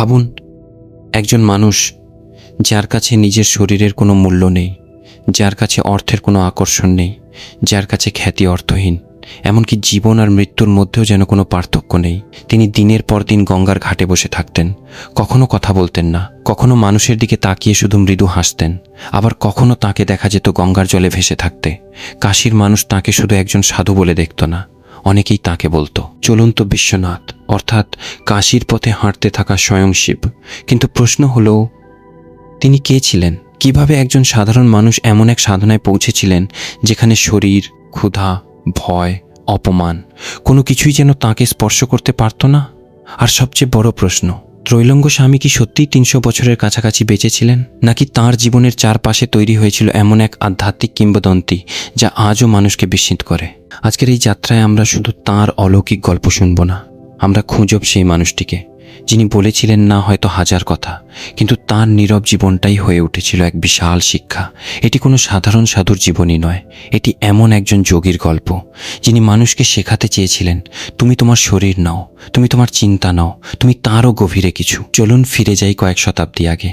ভাবুন, একজন মানুষ যার কাছে নিজের শরীরের কোনো মূল্য নেই, যার কাছে অর্থের কোনো আকর্ষণ নেই, যার কাছে খ্যাতি অর্থহীন, এমনকি জীবন আর মৃত্যুর মধ্যেও যেন কোনো পার্থক্য নেই। তিনি দিনের পর দিন গঙ্গার ঘাটে বসে থাকতেন। কখনো কথা বলতেন না, কখনো মানুষের দিকে তাকিয়ে শুধু মৃদু হাসতেন, আবার কখনো তাকে দেখা যেত গঙ্গার জলে ভেসে থাকতে। কাশীর মানুষ তাকে শুধু একজন সাধু বলে দেখত না, অনেকেই তাকে বলতো চলন্ত বিশ্বনাথ, অর্থাৎ কাশীর পথে হাঁটতে থাকা স্বয়ং শিব। কিন্তু প্রশ্ন হলো, তিনি কে ছিলেন? কিভাবে একজন সাধারণ মানুষ এমন এক সাধনায় পৌঁছেছিলেন যেখানে শরীর, ক্ষুধা, ভয়, অপমান কোনো কিছুই যেন তাঁকে স্পর্শ করতে পারত না? আর সবচেয়ে বড় প্রশ্ন, ত্রৈলঙ্গ স্বামী কি সত্যিই 300 বছরের কাছাকাছি বেঁচেছিলেন, নাকি তাঁর জীবনের চারপাশে তৈরি হয়েছিল এমন এক আধ্যাত্মিক কিংবদন্তি যা আজও মানুষকে বিস্মিত করে? আজকের এই যাত্রায় আমরা শুধু তাঁর অলৌকিক গল্প শুনব না, আমরা খুঁজব সেই মানুষটিকে যিনি বলেছিলেন না হয়তো হাজার কথা, কিন্তু তার নীরব জীবনটাই হয়ে উঠেছিল এক বিশাল শিক্ষা। এটি কোনো সাধারণ সাধুর জীবনী নয়, এটি এমন একজন যোগীর গল্প যিনি মানুষকে শেখাতে চেয়েছিলেন, তুমি তোমার শরীর নাও, তুমি তোমার চিন্তা নাও, তুমি তারও গভীরে কিছু। চলুন ফিরে যাই কয়েক শতাব্দী আগে,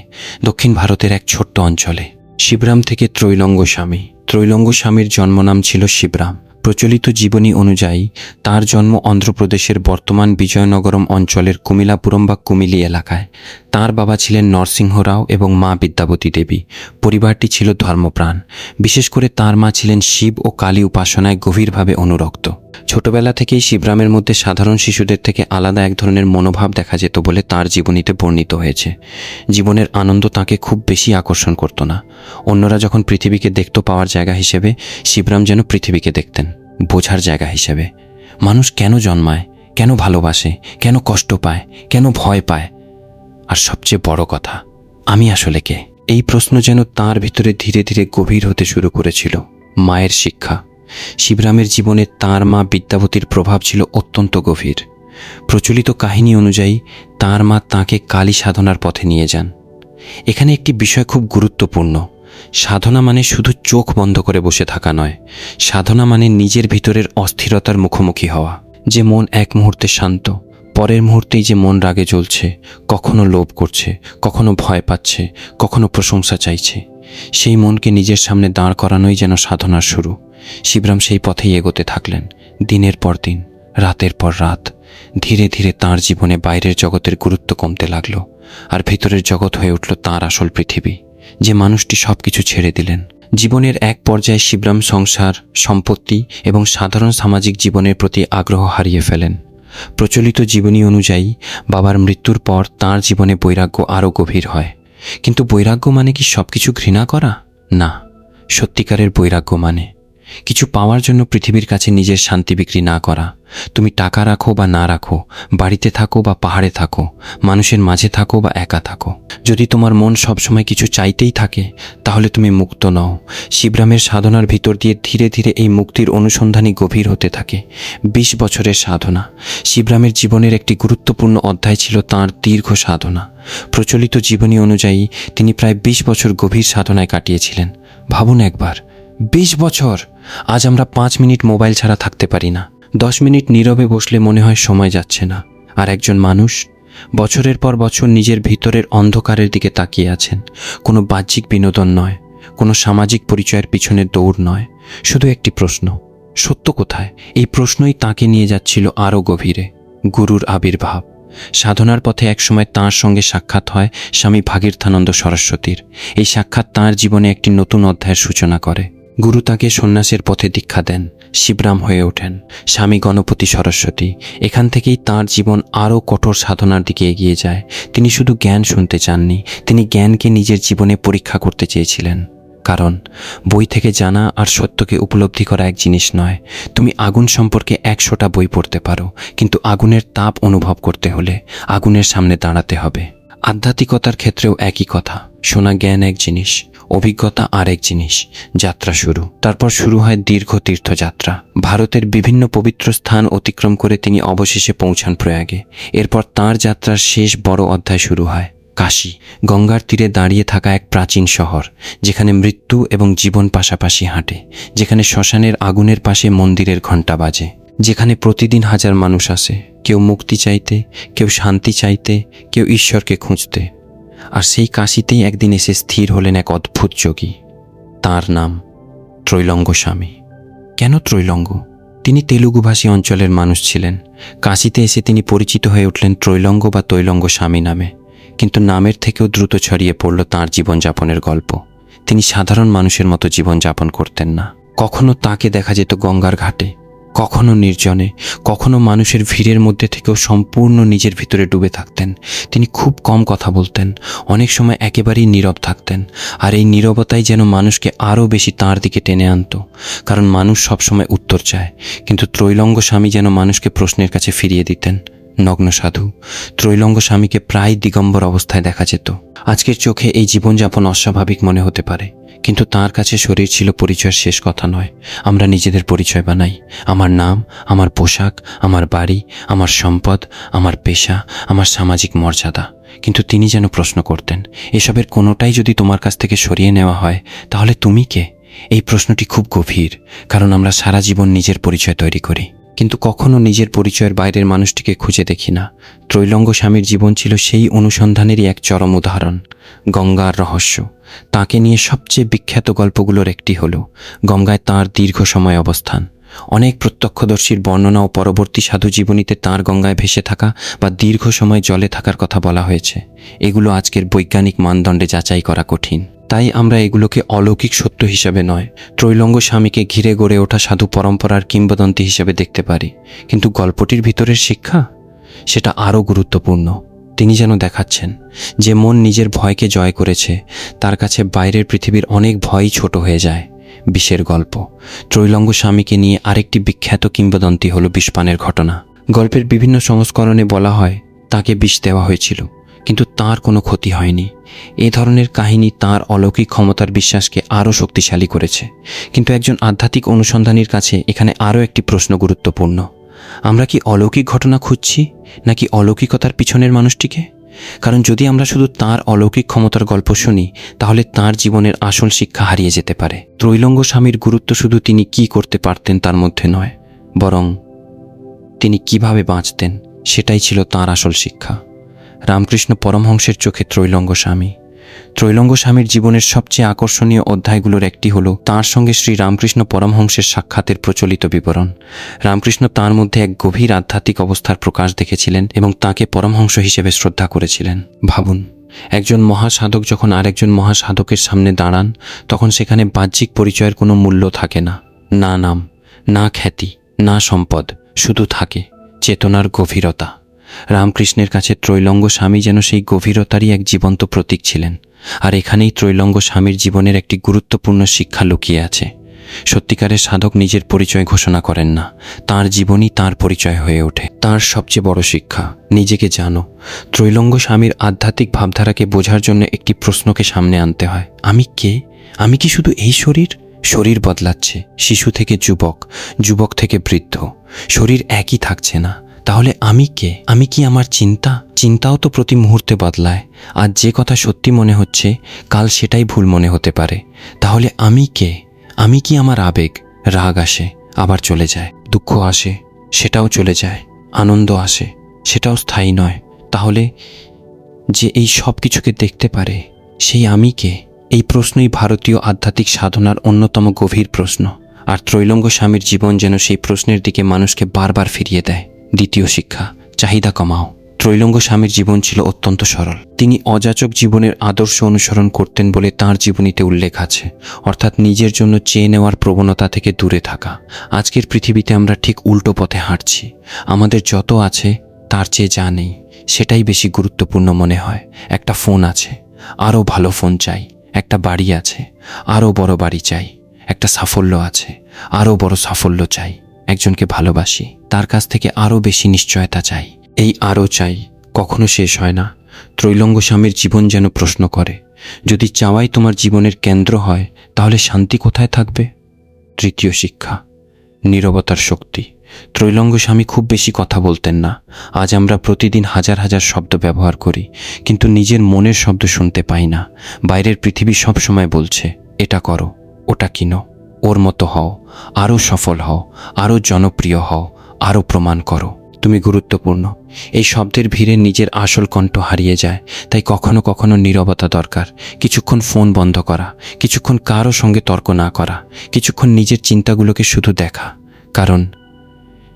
দক্ষিণ ভারতের এক ছোট্ট অঞ্চলে। শিবরাম থেকে ত্রৈলঙ্গ স্বামী। ত্রৈলঙ্গ স্বামীর জন্মনাম ছিল শিবরাম। প্রচলিত জীবনী অনুযায়ী তার জন্ম অন্ধ্রপ্রদেশের বর্তমান বিজয়নগরম অঞ্চলের কুমিলাপুরম বা কুমিলি এলাকায়। তার বাবা ছিলেন নরসিংহ রাও এবং মা বিদ্যাবতী দেবী। পরিবারটি ছিল ধর্মপ্রাণ, বিশেষ করে তার মা ছিলেন শিব ও কালী উপাসনায় গভীরভাবে অনুরক্ত। ছোটবেলা থেকেই শিবরামের মধ্যে সাধারণ শিশুদের থেকে আলাদা এক ধরনের মনোভাব দেখা যেত বলে তার জীবনীতে বর্ণিত হয়েছে। জীবনের আনন্দ তাকে খুব বেশি আকর্ষণ করত না। অন্যরা যখন পৃথিবীকে দেখতে পাওয়ার জায়গা হিসেবে, শিবরাম যেন পৃথিবীকে দেখতেন বোঝার জায়গা হিসেবে। মানুষ কেন জন্মায়, কেন ভালোবাসে, কেন কষ্ট পায়, কেন ভয় পায়, আর সবচেয়ে বড় কথা, আমি আসলে কে? এই প্রশ্ন যেন তার ভিতরে ধীরে ধীরে গভীর হতে শুরু করেছিল। মায়ের শিক্ষা। শিবরামের জীবনে তার মা বিদ্যাবতীর প্রভাব ছিল অত্যন্ত গভীর। প্রচলিত কাহিনী অনুযায়ী তার মা তাঁকে কালী সাধনার পথে নিয়ে যান। এখানে একটি বিষয় খুব গুরুত্বপূর্ণ। সাধনা মানে শুধু চোখ বন্ধ করে বসে থাকা নয়, সাধনা মানে নিজের ভিতরের অস্থিরতার মুখোমুখি হওয়া। যে মন এক মুহূর্তে শান্ত, পরের মুহূর্তেই যে মন রাগে জ্বলছে, কখনো লোভ করছে, কখনো ভয় পাচ্ছে, কখনো প্রশংসা চাইছে, সেই মনকে নিজের সামনে দাঁড় করানোই যেন সাধনার শুরু। শিবরাম সেই পথেই এগোতে থাকলেন, দিনের পর দিন, রাতের পর রাত। ধীরে ধীরে তাঁর জীবনে বাইরের জগতের গুরুত্ব কমতে লাগলো, আর ভিতরের জগৎ হয়ে উঠল তাঁর আসল পৃথিবী। যে মানুষটি সবকিছু ছেড়ে দিলেন। জীবনের এক পর্যায়ে শিবরাম সংসার, সম্পত্তি এবং সাধারণ সামাজিক জীবনের প্রতি আগ্রহ হারিয়ে ফেলেন। প্রচলিত জীবনী অনুযায়ী বাবার মৃত্যুর পর তাঁর জীবনে বৈরাগ্য আরও গভীর হয়। কিন্তু বৈরাগ্য মানে কি সবকিছু ঘৃণা করা? না, সত্যিকারের বৈরাগ্য মানে কিছু পাওয়ার জন্য পৃথিবীর কাছে নিজের শান্তি বিক্রি না করা। তুমি টাকা রাখো বা না রাখো, বাড়িতে থাকো বা পাহাড়ে থাকো, মানুষের মাঝে থাকো বা একা থাকো, যদি তোমার মন সবসময় কিছু চাইতেই থাকে তাহলে তুমি মুক্ত নও। শিবরামের সাধনার ভিতর দিয়ে ধীরে ধীরে এই মুক্তির অনুসন্ধানই গভীর হতে থাকে। 20 বছরের সাধনা। শিবরামের জীবনের একটি গুরুত্বপূর্ণ অধ্যায় ছিল তাঁর দীর্ঘ সাধনা। প্রচলিত জীবনী অনুযায়ী তিনি প্রায় 20 বছর গভীর সাধনায় কাটিয়েছিলেন। ভাবুন একবার, 20 বছর! আজ আমরা 5 মিনিট মোবাইল ছাড়া থাকতে পারি না, 10 মিনিট নীরবে বসলে মনে হয় সময় যাচ্ছে না। আর একজন মানুষ বছরের পর বছর নিজের ভিতরের অন্ধকারের দিকে তাকিয়ে আছেন। কোনো বাহ্যিক বিনোদন নয়, কোনো সামাজিক পরিচয়ের পিছনে দৌড় নয়, শুধু একটি প্রশ্ন, সত্য কোথায়? এই প্রশ্নই তাকে নিয়ে যাচ্ছিল আরও গভীরে। গুরুর আবির্ভাব। সাধনার পথে একসময় তাঁর সঙ্গে সাক্ষাৎ হয় স্বামী ভাগীরথানন্দ সরস্বতীর। এই সাক্ষাৎ তাঁর জীবনে একটি নতুন অধ্যায়ের সূচনা করে। গুরু তাকে সন্ন্যাসের পথে দীক্ষা দেন, শিবরাম হয়ে ওঠেন স্বামী গণপতি সরস্বতী। এখান থেকেই তাঁর জীবন আরও কঠোর সাধনার দিকে এগিয়ে যায়। তিনি শুধু জ্ঞান শুনতে চাননি, তিনি জ্ঞানকে নিজের জীবনে পরীক্ষা করতে চেয়েছিলেন। কারণ বই থেকে জানা আর সত্যকে উপলব্ধি করা এক জিনিস নয়। তুমি আগুন সম্পর্কে 100টা বই পড়তে পারো, কিন্তু আগুনের তাপ অনুভব করতে হলে আগুনের সামনে দাঁড়াতে হবে। আধ্যাত্মিকতার ক্ষেত্রেও একই কথা। শোনা জ্ঞান এক জিনিস, অভিজ্ঞতা আরেক জিনিস। যাত্রা শুরু। তারপর শুরু হয় দীর্ঘ তীর্থযাত্রা। ভারতের বিভিন্ন পবিত্র স্থান অতিক্রম করে তিনি অবশেষে পৌঁছান প্রয়াগে। এরপর তাঁর যাত্রার শেষ বড় অধ্যায় শুরু হয়, কাশী। গঙ্গার তীরে দাঁড়িয়ে থাকা এক প্রাচীন শহর, যেখানে মৃত্যু এবং জীবন পাশাপাশি হাঁটে, যেখানে শ্মশানের আগুনের পাশে মন্দিরের ঘণ্টা বাজে। যেখানে প্রতিদিন হাজার মানুষ আসে, কেউ মুক্তি চাইতে, কেউ শান্তি চাইতে, কেউ ঈশ্বরকে খুঁজতে। আর সেই কাশীতেই একদিন এসে স্থির হলেন এক অদ্ভুত যোগী। তার নাম ত্রৈলঙ্গ স্বামী। কেন ত্রৈলঙ্গ? তিনি তেলুগুভাষী অঞ্চলের মানুষ ছিলেন। কাশীতে এসে তিনি পরিচিত হয়ে উঠলেন ত্রৈলঙ্গ বা তৈলঙ্গ স্বামী নামে। কিন্তু নামের থেকেও দ্রুত ছড়িয়ে পড়ল তাঁর জীবনযাপনের গল্প। তিনি সাধারণ মানুষের মতো জীবনযাপন করতেন না। কখনো তাকে দেখা যেত গঙ্গার ঘাটে, কখনো নির্জনে, কখনো মানুষের ভিড়ের মধ্যে থেকেও সম্পূর্ণ নিজের ভিতরে ডুবে থাকতেন। তিনি খুব কম কথা বলতেন, অনেক সময় একেবারেই নীরব থাকতেন। আর এই নীরবতাই যেন মানুষকে আরও বেশি তাঁর দিকে টেনে আনত। কারণ মানুষ সবসময় উত্তর চায়, কিন্তু ত্রৈলঙ্গ স্বামী যেন মানুষকে প্রশ্নের কাছে ফিরিয়ে দিতেন। নগ্ন সাধু ত্রৈলঙ্গ স্বামীকে প্রায় দিগম্বর অবস্থায় দেখা যেত। আজকের চোখে এই জীবনযাপন অস্বাভাবিক মনে হতে পারে, কিন্তু তার কাছে শরীর ছিল পরিচয়ের শেষ কথা নয়। আমরা নিজেদের পরিচয় বানাই। আমার নাম, আমার পোশাক, আমার বাড়ি, আমার সম্পদ, আমার পেশা, আমার সামাজিক মর্যাদা। কিন্তু তিনি যেন প্রশ্ন করতেন, এসবের কোনোটাই যদি তোমার কাছ থেকে সরিয়ে নেওয়া হয়, তাহলে তুমি কে? এই প্রশ্নটি খুব গভীর, কারণ আমরা সারা জীবন নিজের পরিচয় তৈরি করি, কিন্তু কখনো নিজের পরিচয়ের বাইরের মানুষটিকে খুঁজে দেখি না। ত্রৈলঙ্গ স্বামীর জীবন ছিল সেই অনুসন্ধানেরই এক চরম উদাহরণ। গঙ্গার রহস্য। তাকে নিয়ে সবচেয়ে বিখ্যাত গল্পগুলোর একটি হল গঙ্গায় তাঁর দীর্ঘ সময় অবস্থান। অনেক প্রত্যক্ষদর্শীর বর্ণনা ও পরবর্তী সাধু জীবনীতে তাঁর গঙ্গায় ভেসে থাকা বা দীর্ঘ সময় জলে থাকার কথা বলা হয়েছে। এগুলো আজকের বৈজ্ঞানিক মানদণ্ডে যাচাই করা কঠিন। তাই আমরা এগুলোকে অলৌকিক সত্য হিসাবে নয়, ত্রৈলঙ্গ স্বামীকে ঘিরে গড়ে ওঠা সাধু পরম্পরার কিংবদন্তি হিসেবে দেখতে পারি। কিন্তু গল্পটির ভিতরের শিক্ষা, সেটা আরও গুরুত্বপূর্ণ। তিনি যেন দেখাচ্ছেন যে মন নিজের ভয়কে জয় করেছে, তার কাছে বাইরের পৃথিবীর অনেক ভয়ই ছোট হয়ে যায়। বিষের গল্প। ত্রৈলঙ্গ স্বামীকে নিয়ে আরেকটি বিখ্যাত কিংবদন্তি হলো বিষপানের ঘটনা। গল্পের বিভিন্ন সংস্করণে বলা হয় তাকে বিষ দেওয়া হয়েছিল, কিন্তু তার কোনো ক্ষতি হয়নি। এ ধরনের কাহিনী তার অলৌকিক ক্ষমতার বিশ্বাসকে আরও শক্তিশালী করেছে। কিন্তু একজন আধ্যাত্মিক অনুসন্ধানীর কাছে এখানে আরও একটি প্রশ্ন গুরুত্বপূর্ণ। আমরা কি অলৌকিক ঘটনা খুঁজছি, নাকি অলৌকিকতার পিছনের মানুষটিকে? কারণ যদি আমরা শুধু তার অলৌকিক ক্ষমতার গল্প শুনি, তাহলে তার জীবনের আসল শিক্ষা হারিয়ে যেতে পারে। ত্রৈলঙ্গ স্বামীর গুরুত্ব শুধু তিনি কি করতে পারতেন তার মধ্যে নয়, বরং তিনি কিভাবে বাঁচতেন সেটাই ছিল তার আসল শিক্ষা। রামকৃষ্ণ পরমহংসের চোখে ত্রৈলঙ্গ স্বামী। ত্রৈলঙ্গ স্বামীর জীবনের সবচেয়ে আকর্ষণীয় অধ্যায়গুলোর একটি হলো তাঁর সঙ্গে শ্রী রামকৃষ্ণ পরমহংসের সাক্ষাতের প্রচলিত বিবরণ। রামকৃষ্ণ তাঁর মধ্যে এক গভীর আধ্যাত্মিক অবস্থার প্রকাশ দেখেছিলেন এবং তাঁকে পরমহংস হিসেবে শ্রদ্ধা করেছিলেন। ভাবুন, একজন মহাসাধক যখন আরেকজন মহাসাধকের সামনে দাঁড়ান, তখন সেখানে বাহ্যিক পরিচয়ের কোনো মূল্য থাকে না। না নাম, না খ্যাতি, না সম্পদ, শুধু থাকে চেতনার গভীরতা। রামকৃষ্ণের কাছে ত্রৈলঙ্গ স্বামী যেন সেই গভীরতারই এক জীবন্ত প্রতীক ছিলেন। আর এখানেই ত্রৈলঙ্গ স্বামীর জীবনের একটি গুরুত্বপূর্ণ শিক্ষা লুকিয়ে আছে। সত্যিকারের সাধক নিজের পরিচয় ঘোষণা করেন না, তার জীবনই তার পরিচয় হয়ে ওঠে। তার সবচেয়ে বড় শিক্ষা, নিজেকে জানো। ত্রৈলঙ্গ স্বামীর আধ্যাত্মিক ভাবধারাকে বোঝার জন্য একটি প্রশ্নকে সামনে আনতে হয়, আমি কে? আমি কি শুধু এই শরীর? শরীর বদলাচ্ছে, শিশু থেকে যুবক, যুবক থেকে বৃদ্ধ, শরীর একই থাকছে না। তাহলে আমি কে? আমি কি আমার চিন্তাও তো প্রতি মুহূর্তে বদলায়। আজ যে কথা সত্যি মনে হচ্ছে, কাল সেটাই ভুল মনে হতে পারে। তাহলে আমি কে? আমি কি আমার আবেগ? রাগ আসে, আবার চলে যায়। দুঃখ আসে, সেটাও চলে যায়। আনন্দ আসে, সেটাও স্থায়ী নয়। তাহলে যে এই সব কিছুকে দেখতে পারে, সেই আমি কে? এই প্রশ্নই ভারতীয় আধ্যাত্মিক সাধনার অন্যতম গভীর প্রশ্ন। আর ত্রৈলঙ্গ স্বামীর জীবন যেন সেই প্রশ্নের দিকে মানুষকে বারবার ফিরিয়ে দেয়। দ্বিতীয় শিক্ষা, চাহিদা কমাও। ত্রৈলঙ্গ স্বামীর জীবন ছিল অত্যন্ত সরল। তিনি অযাচক জীবনের আদর্শ অনুসরণ করতেন বলে তাঁর জীবনীতে উল্লেখ আছে, অর্থাৎ নিজের জন্য চেয়ে নেওয়ার প্রবণতা থেকে দূরে থাকা। আজকের পৃথিবীতে আমরা ঠিক উল্টো পথে হাঁটছি। আমাদের যত আছে তার চেয়ে যা নেই সেটাই বেশি গুরুত্বপূর্ণ মনে হয়। একটা ফোন আছে, আরও ভালো ফোন চাই। একটা বাড়ি আছে, আরও বড় বাড়ি চাই। একটা সাফল্য আছে, আরও বড় সাফল্য চাই। একজনকে ভালোবাসি, তার কাছ থেকে আরও বেশি নিশ্চয়তা চাই। এই আরও চাই কখনো শেষ হয় না। ত্রৈলঙ্গ স্বামীর জীবন যেন প্রশ্ন করে, যদি চাওয়াই তোমার জীবনের কেন্দ্র হয়, তাহলে শান্তি কোথায় থাকবে? তৃতীয় শিক্ষা, নীরবতার শক্তি। ত্রৈলঙ্গ স্বামী খুব বেশি কথা বলতেন না। আজ আমরা প্রতিদিন হাজার হাজার শব্দ ব্যবহার করি, কিন্তু নিজের মনের শব্দ শুনতে পাই না। বাইরের পৃথিবী সব সময় বলছে, এটা করো, ওটা কিনো, ওর মতো হও, আরও সফল হও, আরও জনপ্রিয় হও, আরও প্রমাণ করো তুমি গুরুত্বপূর্ণ। এই শব্দের ভিড়ে নিজের আসল কণ্ঠ হারিয়ে যায়। তাই কখনো কখনো নীরবতা দরকার। কিছুক্ষণ ফোন বন্ধ করা, কিছুক্ষণ কারো সঙ্গে তর্ক না করা, কিছুক্ষণ নিজের চিন্তাগুলোকে শুধু দেখা। কারণ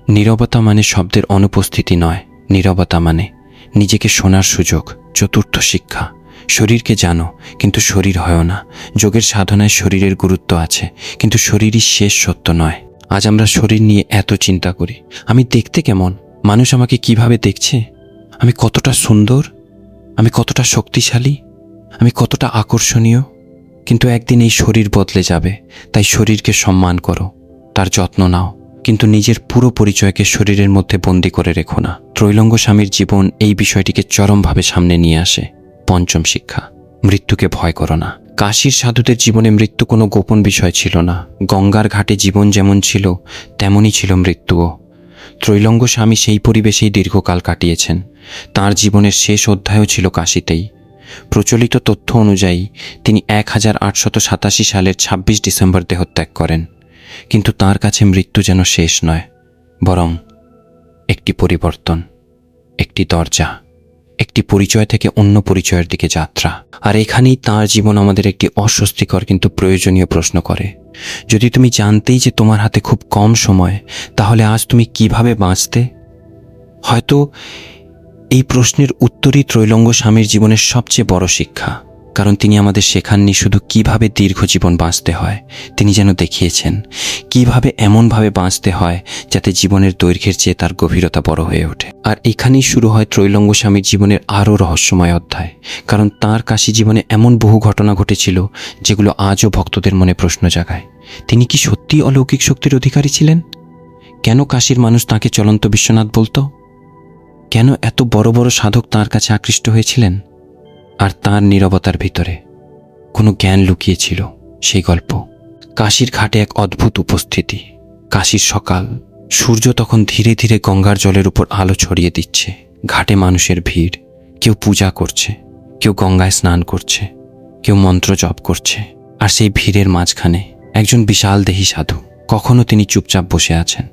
নীরবতা মানে শব্দের অনুপস্থিতি নয়, নীরবতা মানে নিজেকে শোনার সুযোগ। চতুর্থ শিক্ষা, শরীরকে জানো কিন্তু শরীর হয় না। যোগের সাধনায় শরীরের গুরুত্ব আছে, কিন্তু শরীরই শেষ সত্য নয়। আজ আমরা শরীর নিয়ে এত চিন্তা করি। আমি দেখতে কেমন? মানুষ আমাকে কিভাবে দেখছে? আমি কতটা সুন্দর? আমি কতটা শক্তিশালী? আমি কতটা আকর্ষণীয়? কিন্তু একদিন এই শরীর বদলে যাবে। তাই শরীরকে সম্মান করো, তার যত্ন নাও, কিন্তু নিজের পুরো পরিচয়কে শরীরের মধ্যে বন্দি করে রেখো না। ত্রৈলঙ্গ স্বামীর জীবন এই বিষয়টিকে চরমভাবে সামনে নিয়ে আসে। পঞ্চম শিক্ষা, মৃত্যুকে ভয় করো না। কাশীর সাধুদের জীবনে মৃত্যু কোনো গোপন বিষয় ছিল না। গঙ্গার ঘাটে জীবন যেমন ছিল তেমনই ছিল মৃত্যুও। ত্রৈলঙ্গ স্বামী সেই পরিবেশেই দীর্ঘকাল কাটিয়েছেন। তাঁর জীবনের শেষ অধ্যায়ও ছিল কাশীতেই। প্রচলিত তথ্য অনুযায়ী তিনি 1887 সালের 26 ডিসেম্বর দেহত্যাগ করেন। কিন্তু তাঁর কাছে মৃত্যু যেন শেষ নয়, বরং একটি পরিবর্তন, একটি দরজা, একটি পরিচয় থেকে অন্য পরিচয়ের দিকে যাত্রা। আর এখানেই তাঁর জীবন আমাদের একটি অস্বস্তিকর কিন্তু প্রয়োজনীয় প্রশ্ন করে। যদি তুমি জানতেই যে তোমার হাতে খুব কম সময়, তাহলে আজ তুমি কিভাবে বাঁচতে? হয়তো এই প্রশ্নের উত্তরই ত্রৈলঙ্গ স্বামীর জীবনের সবচেয়ে বড় শিক্ষা। কারণ তিনি আমাদের শেখাননি শুধু কিভাবে দীর্ঘ জীবন বাঁচতে হয়, তিনি যেন দেখিয়েছেন কিভাবে এমনভাবে বাঁচতে হয় যাতে জীবনের দৈর্ঘ্যের চেয়ে তার গভীরতা বড় হয়ে ওঠে। আর এখানেই শুরু হয় ত্রৈলঙ্গ স্বামীর জীবনের আরও রহস্যময় অধ্যায়। কারণ তাঁর কাশী জীবনে এমন বহু ঘটনা ঘটেছিল যেগুলো আজও ভক্তদের মনে প্রশ্ন জাগায়। তিনি কি সত্যিই অলৌকিক শক্তির অধিকারী ছিলেন? কেন কাশীর মানুষ তাঁকে চলন্ত বিশ্বনাথ বলতো? কেন এত বড় বড় সাধক তাঁর কাছে আকৃষ্ট হয়েছিলেন? আর তাঁর নীরবতার ভিতরে কোনো জ্ঞান লুকিয়েছিল, সেই গল্প। কাশীর ঘাটে এক অদ্ভুত উপস্থিতি। কাশীর সকাল, সূর্য তখন ধীরে ধীরে গঙ্গার জলের উপর আলো ছড়িয়ে দিচ্ছে। ঘাটে মানুষের ভিড়, কেউ পূজা করছে, কেউ গঙ্গায় স্নান করছে, কেউ মন্ত্র জপ করছে। আর সেই ভিড়ের মাঝখানে একজন বিশাল দেহী সাধু। কখনো তিনি চুপচাপ বসে আছেন,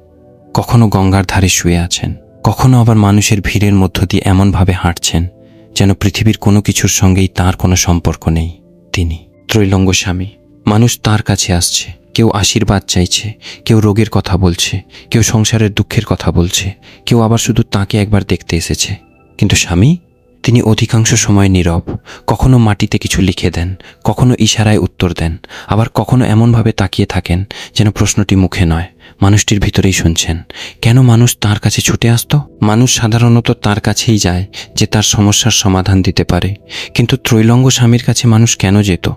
কখনো গঙ্গার ধারে শুয়ে আছেন, কখনো আবার মানুষের ভিড়ের মধ্য দিয়ে এমনভাবে হাঁটছেন যেন পৃথিবীর কোনো কিছুর সঙ্গেই তার কোনো সম্পর্ক নেই। তিনি ত্রৈলঙ্গ স্বামী। মানুষ তার কাছে আসছে, কেউ আশীর্বাদ চাইছে, কেউ রোগের কথা বলছে, কেউ সংসারের দুঃখের কথা বলছে, কেউ আবার শুধু তাকে একবার দেখতে এসেছে। কিন্তু স্বামী, তিনি অধিকাংশ সময় নীরব। কখনো মাটিতে কিছু লিখে দেন, কখনো ইশারায় উত্তর দেন, আবার কখনো এমনভাবে তাকিয়ে থাকেন যেন প্রশ্নটি মুখে নয়, মানুষটির ভিতরেই শুনছেন। কেন মানুষ তার কাছে ছুটে আসতো? মানুষ সাধারণত তার কাছেই যায় যে তার সমস্যার সমাধান দিতে পারে। কিন্তু ত্রৈলঙ্গ স্বামীর কাছে মানুষ কেন যেত?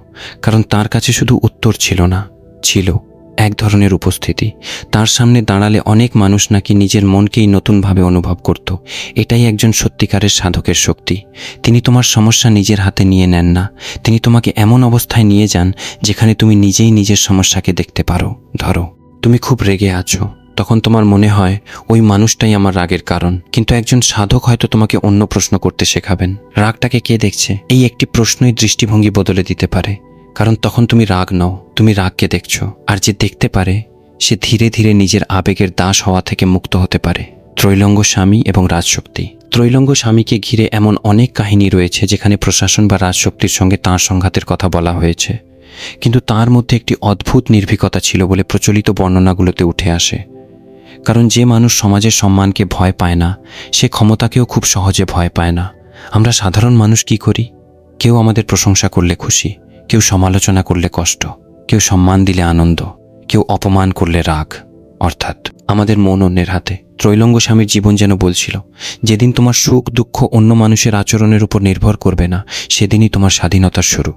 কারণ তার কাছে শুধু উত্তর ছিল না, ছিল এক ধরনের উপস্থিতি। তার সামনে দাঁড়ালে অনেক মানুষ নাকি নিজের মনকেই নতুনভাবে অনুভব করত। এটাই একজন সত্যিকারের সাধকের শক্তি। তিনি তোমার সমস্যা নিজের হাতে নিয়ে নেন না, তিনি তোমাকে এমন অবস্থায় নিয়ে যান যেখানে তুমি নিজেই নিজের সমস্যাকে দেখতে পারো। ধরো, তুমি খুব রেগে আছো, তখন তোমার মনে হয় ওই মানুষটাই আমার রাগের কারণ। কিন্তু একজন সাধক হয়তো তোমাকে অন্য প্রশ্ন করতে শেখাবেন। রাগটাকে কে দেখছে? এই একটি প্রশ্নই দৃষ্টিভঙ্গি বদলে দিতে পারে। কারণ তখন তুমি রাগ নও, তুমি রাগকে দেখছো। আর যে দেখতে পারে সে ধীরে ধীরে নিজের আবেগের দাস হওয়া থেকে মুক্ত হতে পারে। ত্রৈলঙ্গ স্বামী এবং রাজশক্তি। ত্রৈলঙ্গ স্বামীকে ঘিরে এমন অনেক কাহিনী রয়েছে যেখানে প্রশাসন বা রাজশক্তির সঙ্গে তাঁর সংঘাতের কথা বলা হয়েছে। কিন্তু তার মধ্যে একটি অদ্ভুত নির্ভীকতা ছিল বলে প্রচলিত বর্ণনাগুলোতে উঠে আসে। কারণ যে মানুষ সমাজের সম্মানকে ভয় পায় না, সে ক্ষমতাকেও খুব সহজে ভয় পায় না। আমরা সাধারণ মানুষ কি করি? কেউ আমাদের প্রশংসা করলে খুশি, কেউ সমালোচনা করলে কষ্ট, কেউ সম্মান দিলে আনন্দ, কেউ অপমান করলে রাগ। অর্থাৎ আমাদের মন অন্যের হাতে। ত্রৈলঙ্গ স্বামীর জীবন যেন বলছিল, যেদিন তোমার সুখ দুঃখ অন্য মানুষের আচরণের উপর নির্ভর করবে না, সেদিনই তোমার স্বাধীনতার শুরু।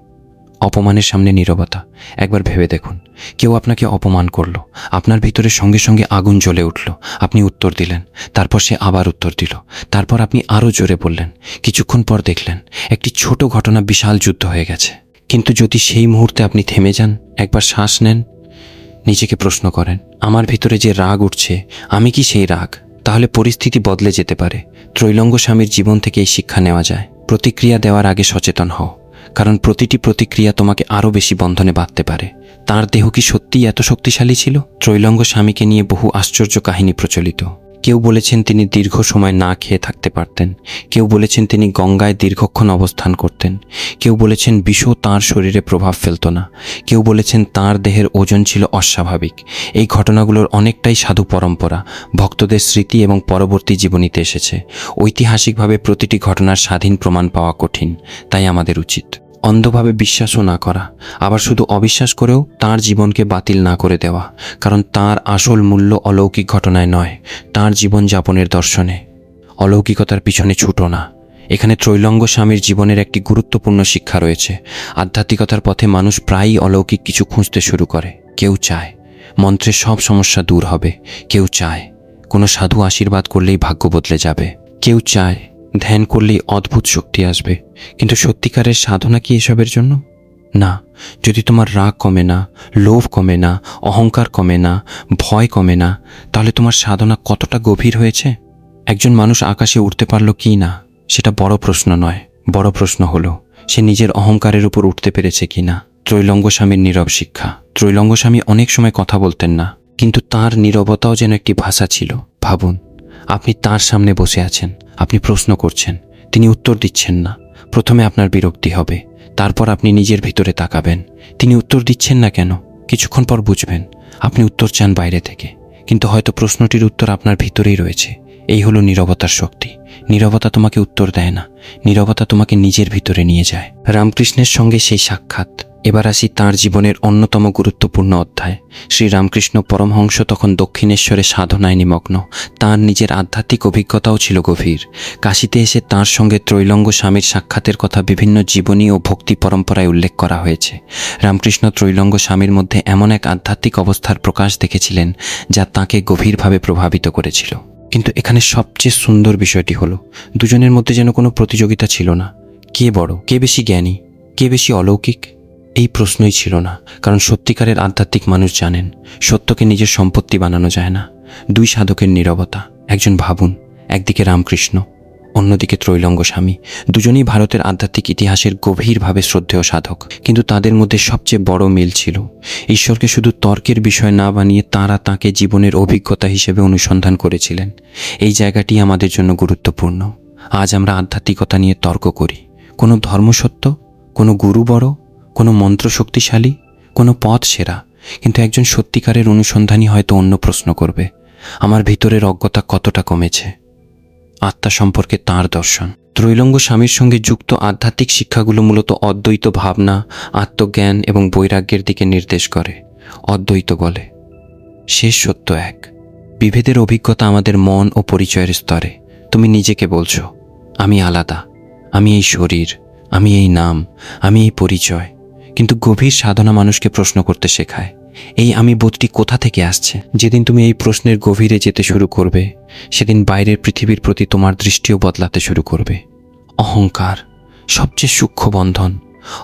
অপমানের সামনে নীরবতা। একবার ভেবে দেখুন, কেউ আপনাকে অপমান করলো, আপনার ভিতরে সঙ্গে সঙ্গে আগুন জ্বলে উঠল। আপনি উত্তর দিলেন, তারপর সে আবার উত্তর দিল, তারপর আপনি আরও জোরে বললেন। কিছুক্ষণ পর দেখলেন একটি ছোট ঘটনা বিশাল যুদ্ধ হয়ে গেছে। কিন্তু যদি সেই মুহূর্তে আপনি থেমে যান, একবার শ্বাস নেন, নিজেকে প্রশ্ন করেন, আমার ভিতরে যে রাগ উঠছে, আমি কি সেই রাগ? তাহলে পরিস্থিতি বদলে যেতে পারে। ত্রৈলঙ্গ স্বামীর জীবন থেকে এই শিক্ষা নেওয়া যায়। প্রতিক্রিয়া দেওয়ার আগে সচেতন হও, কারণ প্রতিটি প্রতিক্রিয়া তোমাকে আরও বেশি বন্ধনে বাঁধতে পারে। তার দেহ কি সত্যিই এত শক্তিশালী ছিল? ত্রৈলঙ্গ স্বামীকে নিয়ে বহু আশ্চর্য কাহিনী প্রচলিত। কেউ বলেছেন তিনি দীর্ঘ সময় না খেয়ে থাকতে পারতেন, কেউ বলেছেন তিনি গঙ্গায় দীর্ঘক্ষণ অবস্থান করতেন, কেউ বলেছেন বিষও তাঁর শরীরে প্রভাব ফেলত না, কেউ বলেছেন তাঁর দেহের ওজন ছিল অস্বাভাবিক। এই ঘটনাগুলোর অনেকটাই সাধু পরম্পরা, ভক্তদের স্মৃতি এবং পরবর্তী জীবনীতে এসেছে। ঐতিহাসিকভাবে প্রতিটি ঘটনার স্বাধীন প্রমাণ পাওয়া কঠিন, তাই আমাদের উচিত অন্ধভাবে বিশ্বাসও না করা, আবার শুধু অবিশ্বাস করেও তাঁর জীবনকে বাতিল না করে দেওয়া, কারণ তাঁর আসল মূল্য অলৌকিক ঘটনায় নয়, তাঁর জীবনযাপনের দর্শনে। অলৌকিকতার পিছনে ছুটো না। এখানে ত্রৈলঙ্গ স্বামীর জীবনের একটি গুরুত্বপূর্ণ শিক্ষা রয়েছে। আধ্যাত্মিকতার পথে মানুষ প্রায়ই অলৌকিক কিছু খুঁজতে শুরু করে। কেউ চায় মন্ত্রে সব সমস্যা দূর হবে, কেউ চায় কোনো সাধু আশীর্বাদ করলেই ভাগ্য বদলে যাবে, কেউ চায় ধ্যান করলেই অদ্ভুত শক্তি আসবে। কিন্তু সত্যিকারের সাধনা কি এসবের জন্য? না। যদি তোমার রাগ কমে না, লোভ কমে না, অহংকার কমে না, ভয় কমে না, তাহলে তোমার সাধনা কতটা গভীর হয়েছে? একজন মানুষ আকাশে উঠতে পারল কি না, সেটা বড় প্রশ্ন নয়। বড় প্রশ্ন হলো সে নিজের অহংকারের উপর উঠতে পেরেছে কিনা। ত্রৈলঙ্গ স্বামীর নীরব শিক্ষা। ত্রৈলঙ্গ স্বামী অনেক সময় কথা বলতেন না, কিন্তু তার নীরবতাও যেন একটি ভাষা ছিল। ভাবুন, আপনি তার সামনে বসে আছেন, আপনি প্রশ্ন করছেন, তিনি উত্তর দিচ্ছেন না। প্রথমে আপনার বিরক্তি হবে, তারপর আপনি নিজের ভিতরে তাকাবেন, তিনি উত্তর দিচ্ছেন না কেন। কিছুক্ষণ পর বুঝবেন আপনি উত্তর চান বাইরে থেকে, কিন্তু হয়তো প্রশ্নটির উত্তর আপনার ভিতরেই রয়েছে। এই হলো নীরবতার শক্তি। নীরবতা তোমাকে উত্তর দেয় না, নীরবতা তোমাকে নিজের ভিতরে নিয়ে যায়। রামকৃষ্ণের সঙ্গে সেই সাক্ষাৎ। এবার আসি তাঁর জীবনের অন্যতম গুরুত্বপূর্ণ অধ্যায়। শ্রী রামকৃষ্ণ পরমহংস তখন দক্ষিণেশ্বরে সাধনায় নিমগ্ন। তাঁর নিজের আধ্যাত্মিক অভিজ্ঞতাও ছিল গভীর। কাশীতে এসে তাঁর সঙ্গে ত্রৈলঙ্গ স্বামীর সাক্ষাতের কথা বিভিন্ন জীবনী ও ভক্তি পরম্পরায় উল্লেখ করা হয়েছে। রামকৃষ্ণ ত্রৈলঙ্গ স্বামীর মধ্যে এমন এক আধ্যাত্মিক অবস্থার প্রকাশ দেখেছিলেন যা তাঁকে গভীরভাবে প্রভাবিত করেছিল। কিন্তু এখানে সবচেয়ে সুন্দর বিষয়টি হলো দুজনের মধ্যে যেন কোনো প্রতিযোগিতা ছিল না। কে বড়, কে বেশি জ্ঞানী, কে বেশি অলৌকিক, এই প্রশ্নই ছিল না। কারণ সত্যিকারের আধ্যাত্মিক মানুষ জানেন সত্যকে নিজের সম্পত্তি বানানো যায় না। দুই সাধকের নীরবতা। একজন ভাবুন, একদিকে রামকৃষ্ণ, অন্যদিকে ত্রৈলঙ্গ স্বামী। দুজনেই ভারতের আধ্যাত্মিক ইতিহাসের গভীরভাবে শ্রদ্ধেয় সাধক, কিন্তু তাদের মধ্যে সবচেয়ে বড় মিল ছিল ঈশ্বরকে শুধু তর্কের বিষয় না বানিয়ে তাঁরা তাঁকে জীবনের অভিজ্ঞতা হিসেবে অনুসন্ধান করেছিলেন। এই জায়গাটি আমাদের জন্য গুরুত্বপূর্ণ। আজ আমরা আধ্যাত্মিকতা নিয়ে তর্ক করি। কোনো ধর্ম সত্য, কোনো গুরু বড়, কোনো মন্ত্র শক্তিশালী, কোনো পথ সেরা। কিন্তু একজন সত্যিকারের অনুসন্ধানী হয়তো অন্য প্রশ্ন করবে, আমার ভিতরের অজ্ঞতা কতটা কমেছে। আত্মা সম্পর্কে তাঁর দর্শন। ত্রৈলঙ্গ স্বামীর সঙ্গে যুক্ত আধ্যাত্মিক শিক্ষাগুলো মূলত অদ্বৈত ভাবনা, আত্মজ্ঞান এবং বৈরাগ্যের দিকে নির্দেশ করে। অদ্বৈত বলে শেষ সত্য এক। বিভেদের অভিজ্ঞতা আমাদের মন ও পরিচয়ের স্তরে। তুমি নিজেকে বলছো আমি আলাদা, আমি এই শরীর, আমি এই নাম, আমি এই পরিচয়। কিন্তু গভীর সাধনা মানুষকে প্রশ্ন করতে শেখায়, এই আমি বোধটি কোথা থেকে আসছে। যেদিন তুমি এই প্রশ্নের গভীরে যেতে শুরু করবে, সেদিন বাইরের পৃথিবীর প্রতি তোমার দৃষ্টিও বদলাতে শুরু করবে। অহংকার সবচেয়ে সূক্ষ্ম বন্ধন।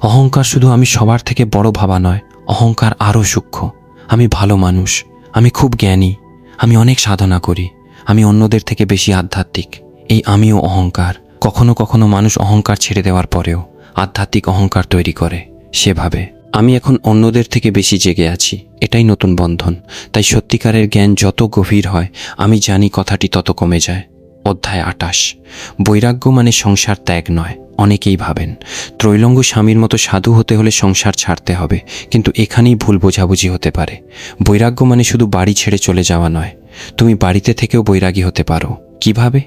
অহংকার শুধু আমি সবার থেকে বড় ভাবা নয়, অহংকার আরও সূক্ষ্ম। আমি ভালো মানুষ, আমি খুব জ্ঞানী, আমি অনেক সাধনা করি, আমি অন্যদের থেকে বেশি আধ্যাত্মিক। এই আমিও অহংকার। কখনো কখনো মানুষ অহংকার ছেড়ে দেওয়ার পরেও আধ্যাত্মিক অহংকার তৈরি করে। সেভাবে আমি এখন অন্যদের থেকে বেশি জেগে আছি, এটাই নতুন বন্ধন। তাই সত্যিকারের জ্ঞান যত গভীর হয়, আমি জানি কথাটি তত কমে যায়। অধ্যায় 28। বৈরাগ্য মানে সংসার ত্যাগ নয়। অনেকেই ভাবেন ত্রৈলঙ্গ স্বামীর মতো সাধু হতে হলে সংসার ছাড়তে হবে, কিন্তু এখানেই ভুল বোঝাবুঝি হতে পারে। বৈরাগ্য মানে শুধু বাড়ি ছেড়ে চলে যাওয়া নয়। তুমি বাড়িতে থেকেও বৈরাগী হতে পারো। কিভাবে?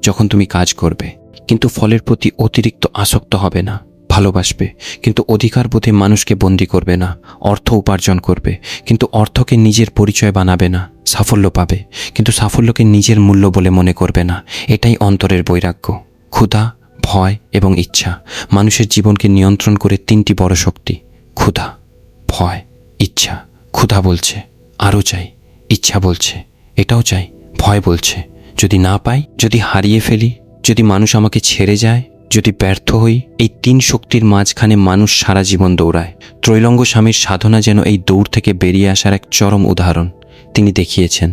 যখন তুমি কাজ করবে কিন্তু ফলের প্রতি অতিরিক্ত আসক্ত হবে না, ভালোবাসবে কিন্তু অধিকার বোধে মানুষকে বন্দি করবে না, অর্থ উপার্জন করবে কিন্তু অর্থকে নিজের পরিচয় বানাবে না, সাফল্য পাবে কিন্তু সাফল্যকে নিজের মূল্য বলে মনে করবে না। এটাই অন্তরের বৈরাগ্য। ক্ষুধা, ভয় এবং ইচ্ছা মানুষের জীবনকে নিয়ন্ত্রণ করে তিনটি বড় শক্তি। ক্ষুধা, ভয়, ইচ্ছা। ক্ষুধা বলছে আরও চাই, ইচ্ছা বলছে এটাও চাই, ভয় বলছে যদি না পাই, যদি হারিয়ে ফেলি, যদি মানুষ আমাকে ছেড়ে যায়, যদি ব্যর্থ হই। এই তিন শক্তির মাঝখানে মানুষ সারা জীবন দৌড়ায়। ত্রৈলঙ্গ স্বামীর সাধনা যেন এই দৌড় থেকে বেরিয়ে আসার এক চরম উদাহরণ। তিনি দেখিয়েছেন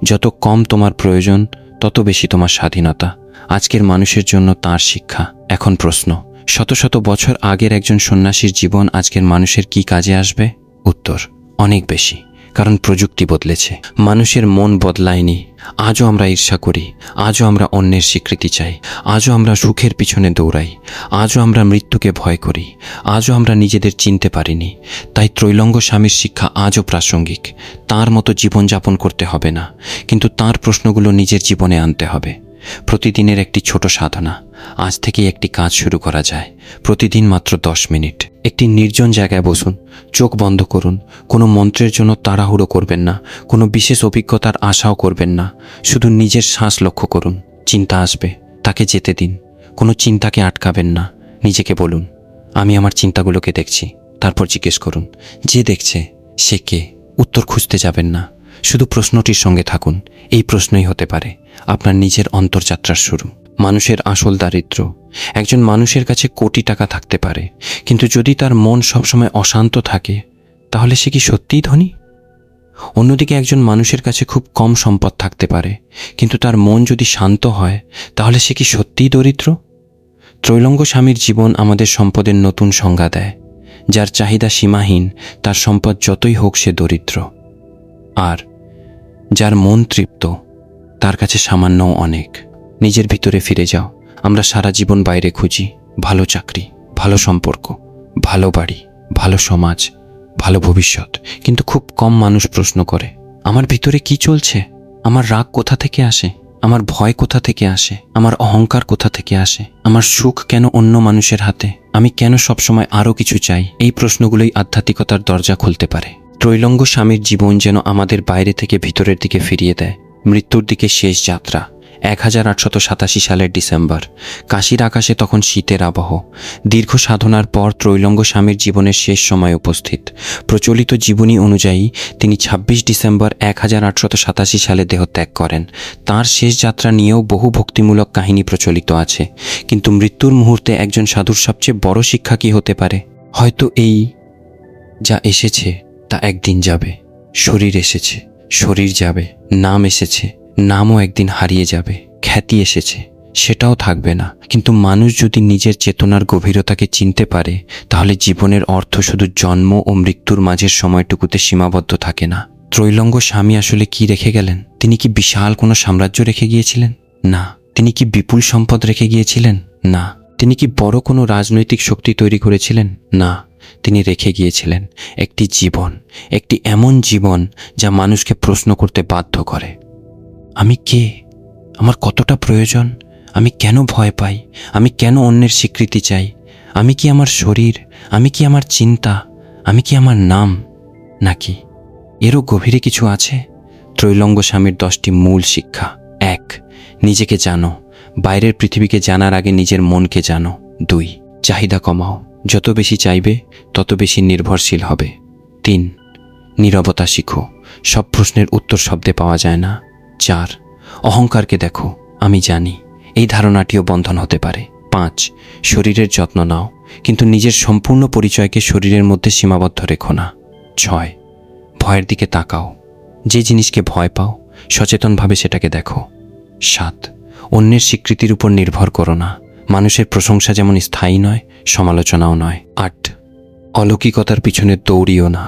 যত কম তোমার প্রয়োজন, তত বেশি তোমার স্বাধীনতা। আজকের মানুষের জন্য তাঁর শিক্ষা। এখন প্রশ্ন, শত শত বছর আগের একজন সন্ন্যাসীর জীবন আজকের মানুষের কি কাজে আসবে? উত্তর, অনেক বেশি। কারণ প্রযুক্তি বদলেছে, মানুষের মন বদলায়নি। আজও আমরা ঈর্ষা করি, আজও আমরা অন্যের স্বীকৃতি চাই, আজও আমরা সুখের পিছনে দৌড়াই, আজও আমরা মৃত্যুকে ভয় করি, আজও আমরা নিজেদের চিনতে পারিনি। তাই ত্রৈলঙ্গ স্বামীর শিক্ষা আজও প্রাসঙ্গিক। তার মতো জীবনযাপন করতে হবে না, কিন্তু তার প্রশ্নগুলো নিজের জীবনে আনতে হবে। প্রতিদিনের একটি ছোট সাধনা, আজ থেকেই একটি কাজ শুরু করা যায়। প্রতিদিন মাত্র 10 মিনিট একটি নির্জন জায়গায় বসুন, চোখ বন্ধ করুন। কোনো মন্ত্রের জন্য তাড়াহুড়ো করবেন না, কোনো বিশেষ অভিজ্ঞতার আশাও করবেন না। শুধু নিজের শ্বাস লক্ষ্য করুন। চিন্তা আসবে, তাকে যেতে দিন। কোনো চিন্তাকে আটকাবেন না। নিজেকে বলুন, আমি আমার চিন্তাগুলোকে দেখছি। তারপর জিজ্ঞেস করুন, যে দেখছে সে কে? উত্তর খুঁজতে যাবেন না, শুধু প্রশ্নটির সঙ্গে থাকুন। এই প্রশ্নই হতে পারে আপনার নিজের অন্তর্যাত্রার শুরু। মানুষের আসল দারিদ্র্য, একজন মানুষের কাছে কোটি টাকা থাকতে পারে, কিন্তু যদি তার মন সবসময় অশান্ত থাকে, তাহলে সে কি সত্যিই ধনী? অন্যদিকে একজন মানুষের কাছে খুব কম সম্পদ থাকতে পারে, কিন্তু তার মন যদি শান্ত হয়, তাহলে সে কি সত্যিই দরিদ্র? ত্রৈলঙ্গ স্বামীর জীবন আমাদের সম্পদের নতুন সংজ্ঞা দেয়। যার চাহিদা সীমাহীন, তার সম্পদ যতই হোক সে দরিদ্র। আর যার মন তৃপ্ত, তার কাছে সামান্যও অনেক। নিজের ভিতরে ফিরে যাও। আমরা সারা জীবন বাইরে খুঁজি ভালো চাকরি, ভালো সম্পর্ক, ভালো বাড়ি, ভালো সমাজ, ভালো ভবিষ্যৎ, কিন্তু খুব কম মানুষ প্রশ্ন করে, আমার ভিতরে কি চলছে? আমার রাগ কোথা থেকে আসে? আমার ভয় কোথা থেকে আসে? আমার অহংকার কোথা থেকে আসে? আমার সুখ কেন অন্য মানুষের হাতে? আমি কেন সবসময় আরও কিছু চাই? এই প্রশ্নগুলোই আধ্যাত্মিকতার দরজা খুলতে পারে। ত্রৈলঙ্গ স্বামীর জীবন যেন আমাদের বাইরে থেকে ভিতরের দিকে ফিরিয়ে দেয়। মৃত্যুর দিকে শেষ যাত্রা। 1887 সালের ডিসেম্বর। কাশীর আকাশে তখন শীতের আবহ। দীর্ঘ সাধনার পর ত্রৈলঙ্গ স্বামীর জীবনের শেষ সময় উপস্থিত। প্রচলিত জীবনী অনুযায়ী তিনি 26 ডিসেম্বর 1887 সালে দেহত্যাগ করেন। তার শেষ যাত্রা নিয়েও বহু ভক্তিমূলক কাহিনী প্রচলিত আছে। কিন্তু মৃত্যুর মুহূর্তে একজন সাধুর সবচেয়ে বড় শিক্ষা কী হতে পারে? হয়তো এই, যা এসেছে তা একদিন যাবে। শরীর এসেছে, শরীর যাবে। নাম এসেছে, নামও একদিন হারিয়ে যাবে। খ্যাতি এসেছে, সেটাও থাকবে না। কিন্তু মানুষ যদি নিজের চেতনার গভীরতাকে চিনতে পারে, তাহলে জীবনের অর্থ শুধু জন্ম ও মৃত্যুর মাঝের সময়টুকুতে সীমাবদ্ধ থাকে না। ত্রৈলঙ্গ স্বামী আসলে কি রেখে গেলেন? তিনি কি বিশাল কোনো সাম্রাজ্য রেখে গিয়েছিলেন? না। তিনি কি বিপুল সম্পদ রেখে গিয়েছিলেন? না। তিনি কি বড় কোনো রাজনৈতিক শক্তি তৈরি করেছিলেন? না। তিনি রেখে গিয়েছিলেন একটি জীবন, একটি এমন জীবন যা মানুষকে প্রশ্ন করতে বাধ্য করে, আমি কে? আমার কতটা প্রয়োজন? আমি কেন ভয় পাই? আমি কেন অন্যের স্বীকৃতি চাই? আমি কি আমার শরীর? আমি কি আমার চিন্তা? আমি কি আমার নাম? নাকি এরও গভীরে কিছু আছে? ত্রৈলঙ্গ স্বামীর 10টি মূল শিক্ষা। 1. নিজেকে জানো। বাইরের পৃথিবীকে জানার আগে নিজের মনকে জানো। 2. চাহিদা কমাও। যত বেশি চাইবে, তত বেশি নির্ভরশীল হবে। 3. নীরবতা শিখো। সব প্রশ্নের উত্তর শব্দে পাওয়া যায় না। 4. অহংকারকে দেখো, আমি জানি। এই ধারণাটিও বন্ধন হতে পারে। 5. শরীরের যত্ন নাও, কিন্তু নিজের সম্পূর্ণ পরিচয়কে শরীরের মধ্যে সীমাবদ্ধ রেখো না। 6. ভয়ের দিকে তাকাও। যে জিনিসকে ভয় পাও, সচেতনভাবে সেটাকে দেখো। 7. অন্যের স্বীকৃতির উপর নির্ভর করো না। মানুষের প্রশংসা যেমন স্থায়ী নয়, সমালোচনাও নয়। 8. অলৌকিকতার পিছনে দৌড়িও না।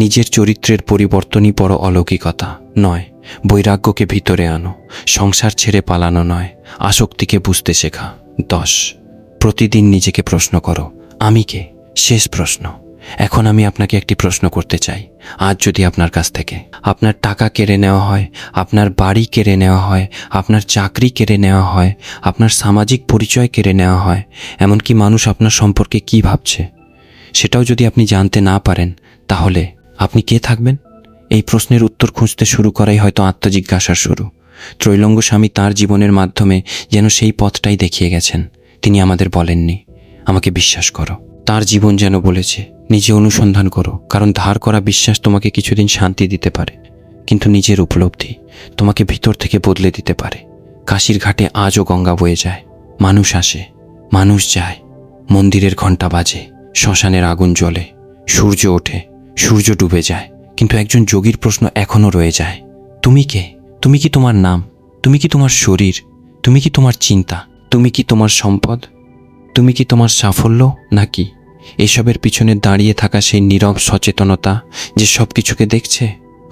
নিজের চরিত্রের পরিবর্তনই বড় অলৌকিকতা নয়। বৈরাগ্যকে ভিতরে আনো। সংসার ছেড়ে পালানো নয়, আসক্তিকে বুঝতে শেখা। 10. প্রতিদিন নিজেকে প্রশ্ন করো, আমি কে? শেষ প্রশ্ন। এখন আমি আপনাকে একটি প্রশ্ন করতে চাই। আজ যদি আপনার কাছ থেকে আপনার টাকা কেড়ে নেওয়া হয়, আপনার বাড়ি কেড়ে নেওয়া হয়, আপনার চাকরি কেড়ে নেওয়া হয়, আপনার সামাজিক পরিচয় কেড়ে নেওয়া হয়, এমনকি মানুষ আপনার সম্পর্কে কী ভাবছে, সেটাও যদি আপনি জানতে না পারেন, তাহলে আপনি কে থাকবেন? এই প্রশ্নের উত্তর খুঁজতে শুরু করাই হয়তো আত্মজিজ্ঞাসার শুরু। ত্রৈলঙ্গ স্বামী তাঁর জীবনের মাধ্যমে যেন সেই পথটাই দেখিয়ে গেছেন। তিনি আমাদের বলেননি, আমাকে বিশ্বাস করো। তার জীবন যেন বলেছে, নিজে অনুসন্ধান করো, কারণ ধার করা বিশ্বাস তোমাকে কিছুদিন শান্তি দিতে পারে, কিন্তু নিজের উপলব্ধি তোমাকে ভিতর থেকে বদলে দিতে পারে। কাশীর ঘাটে আজও গঙ্গা বয়ে যায়, মানুষ আসে, মানুষ যায়, মন্দিরের ঘণ্টা বাজে, শ্মশানের আগুন জ্বলে, সূর্য ওঠে, সূর্য ডুবে যায়, কিন্তু একজন যোগীর প্রশ্ন এখনও রয়ে যায়, তুমি কে? তুমি কি তোমার নাম? তুমি কি তোমার শরীর? তুমি কি তোমার চিন্তা? তুমি কি তোমার সম্পদ? তুমি কি তোমার সাফল্য? নাকি এসবের পিছনে দাঁড়িয়ে থাকা সেই নীরব সচেতনতা যে সব কিছুকে দেখছে?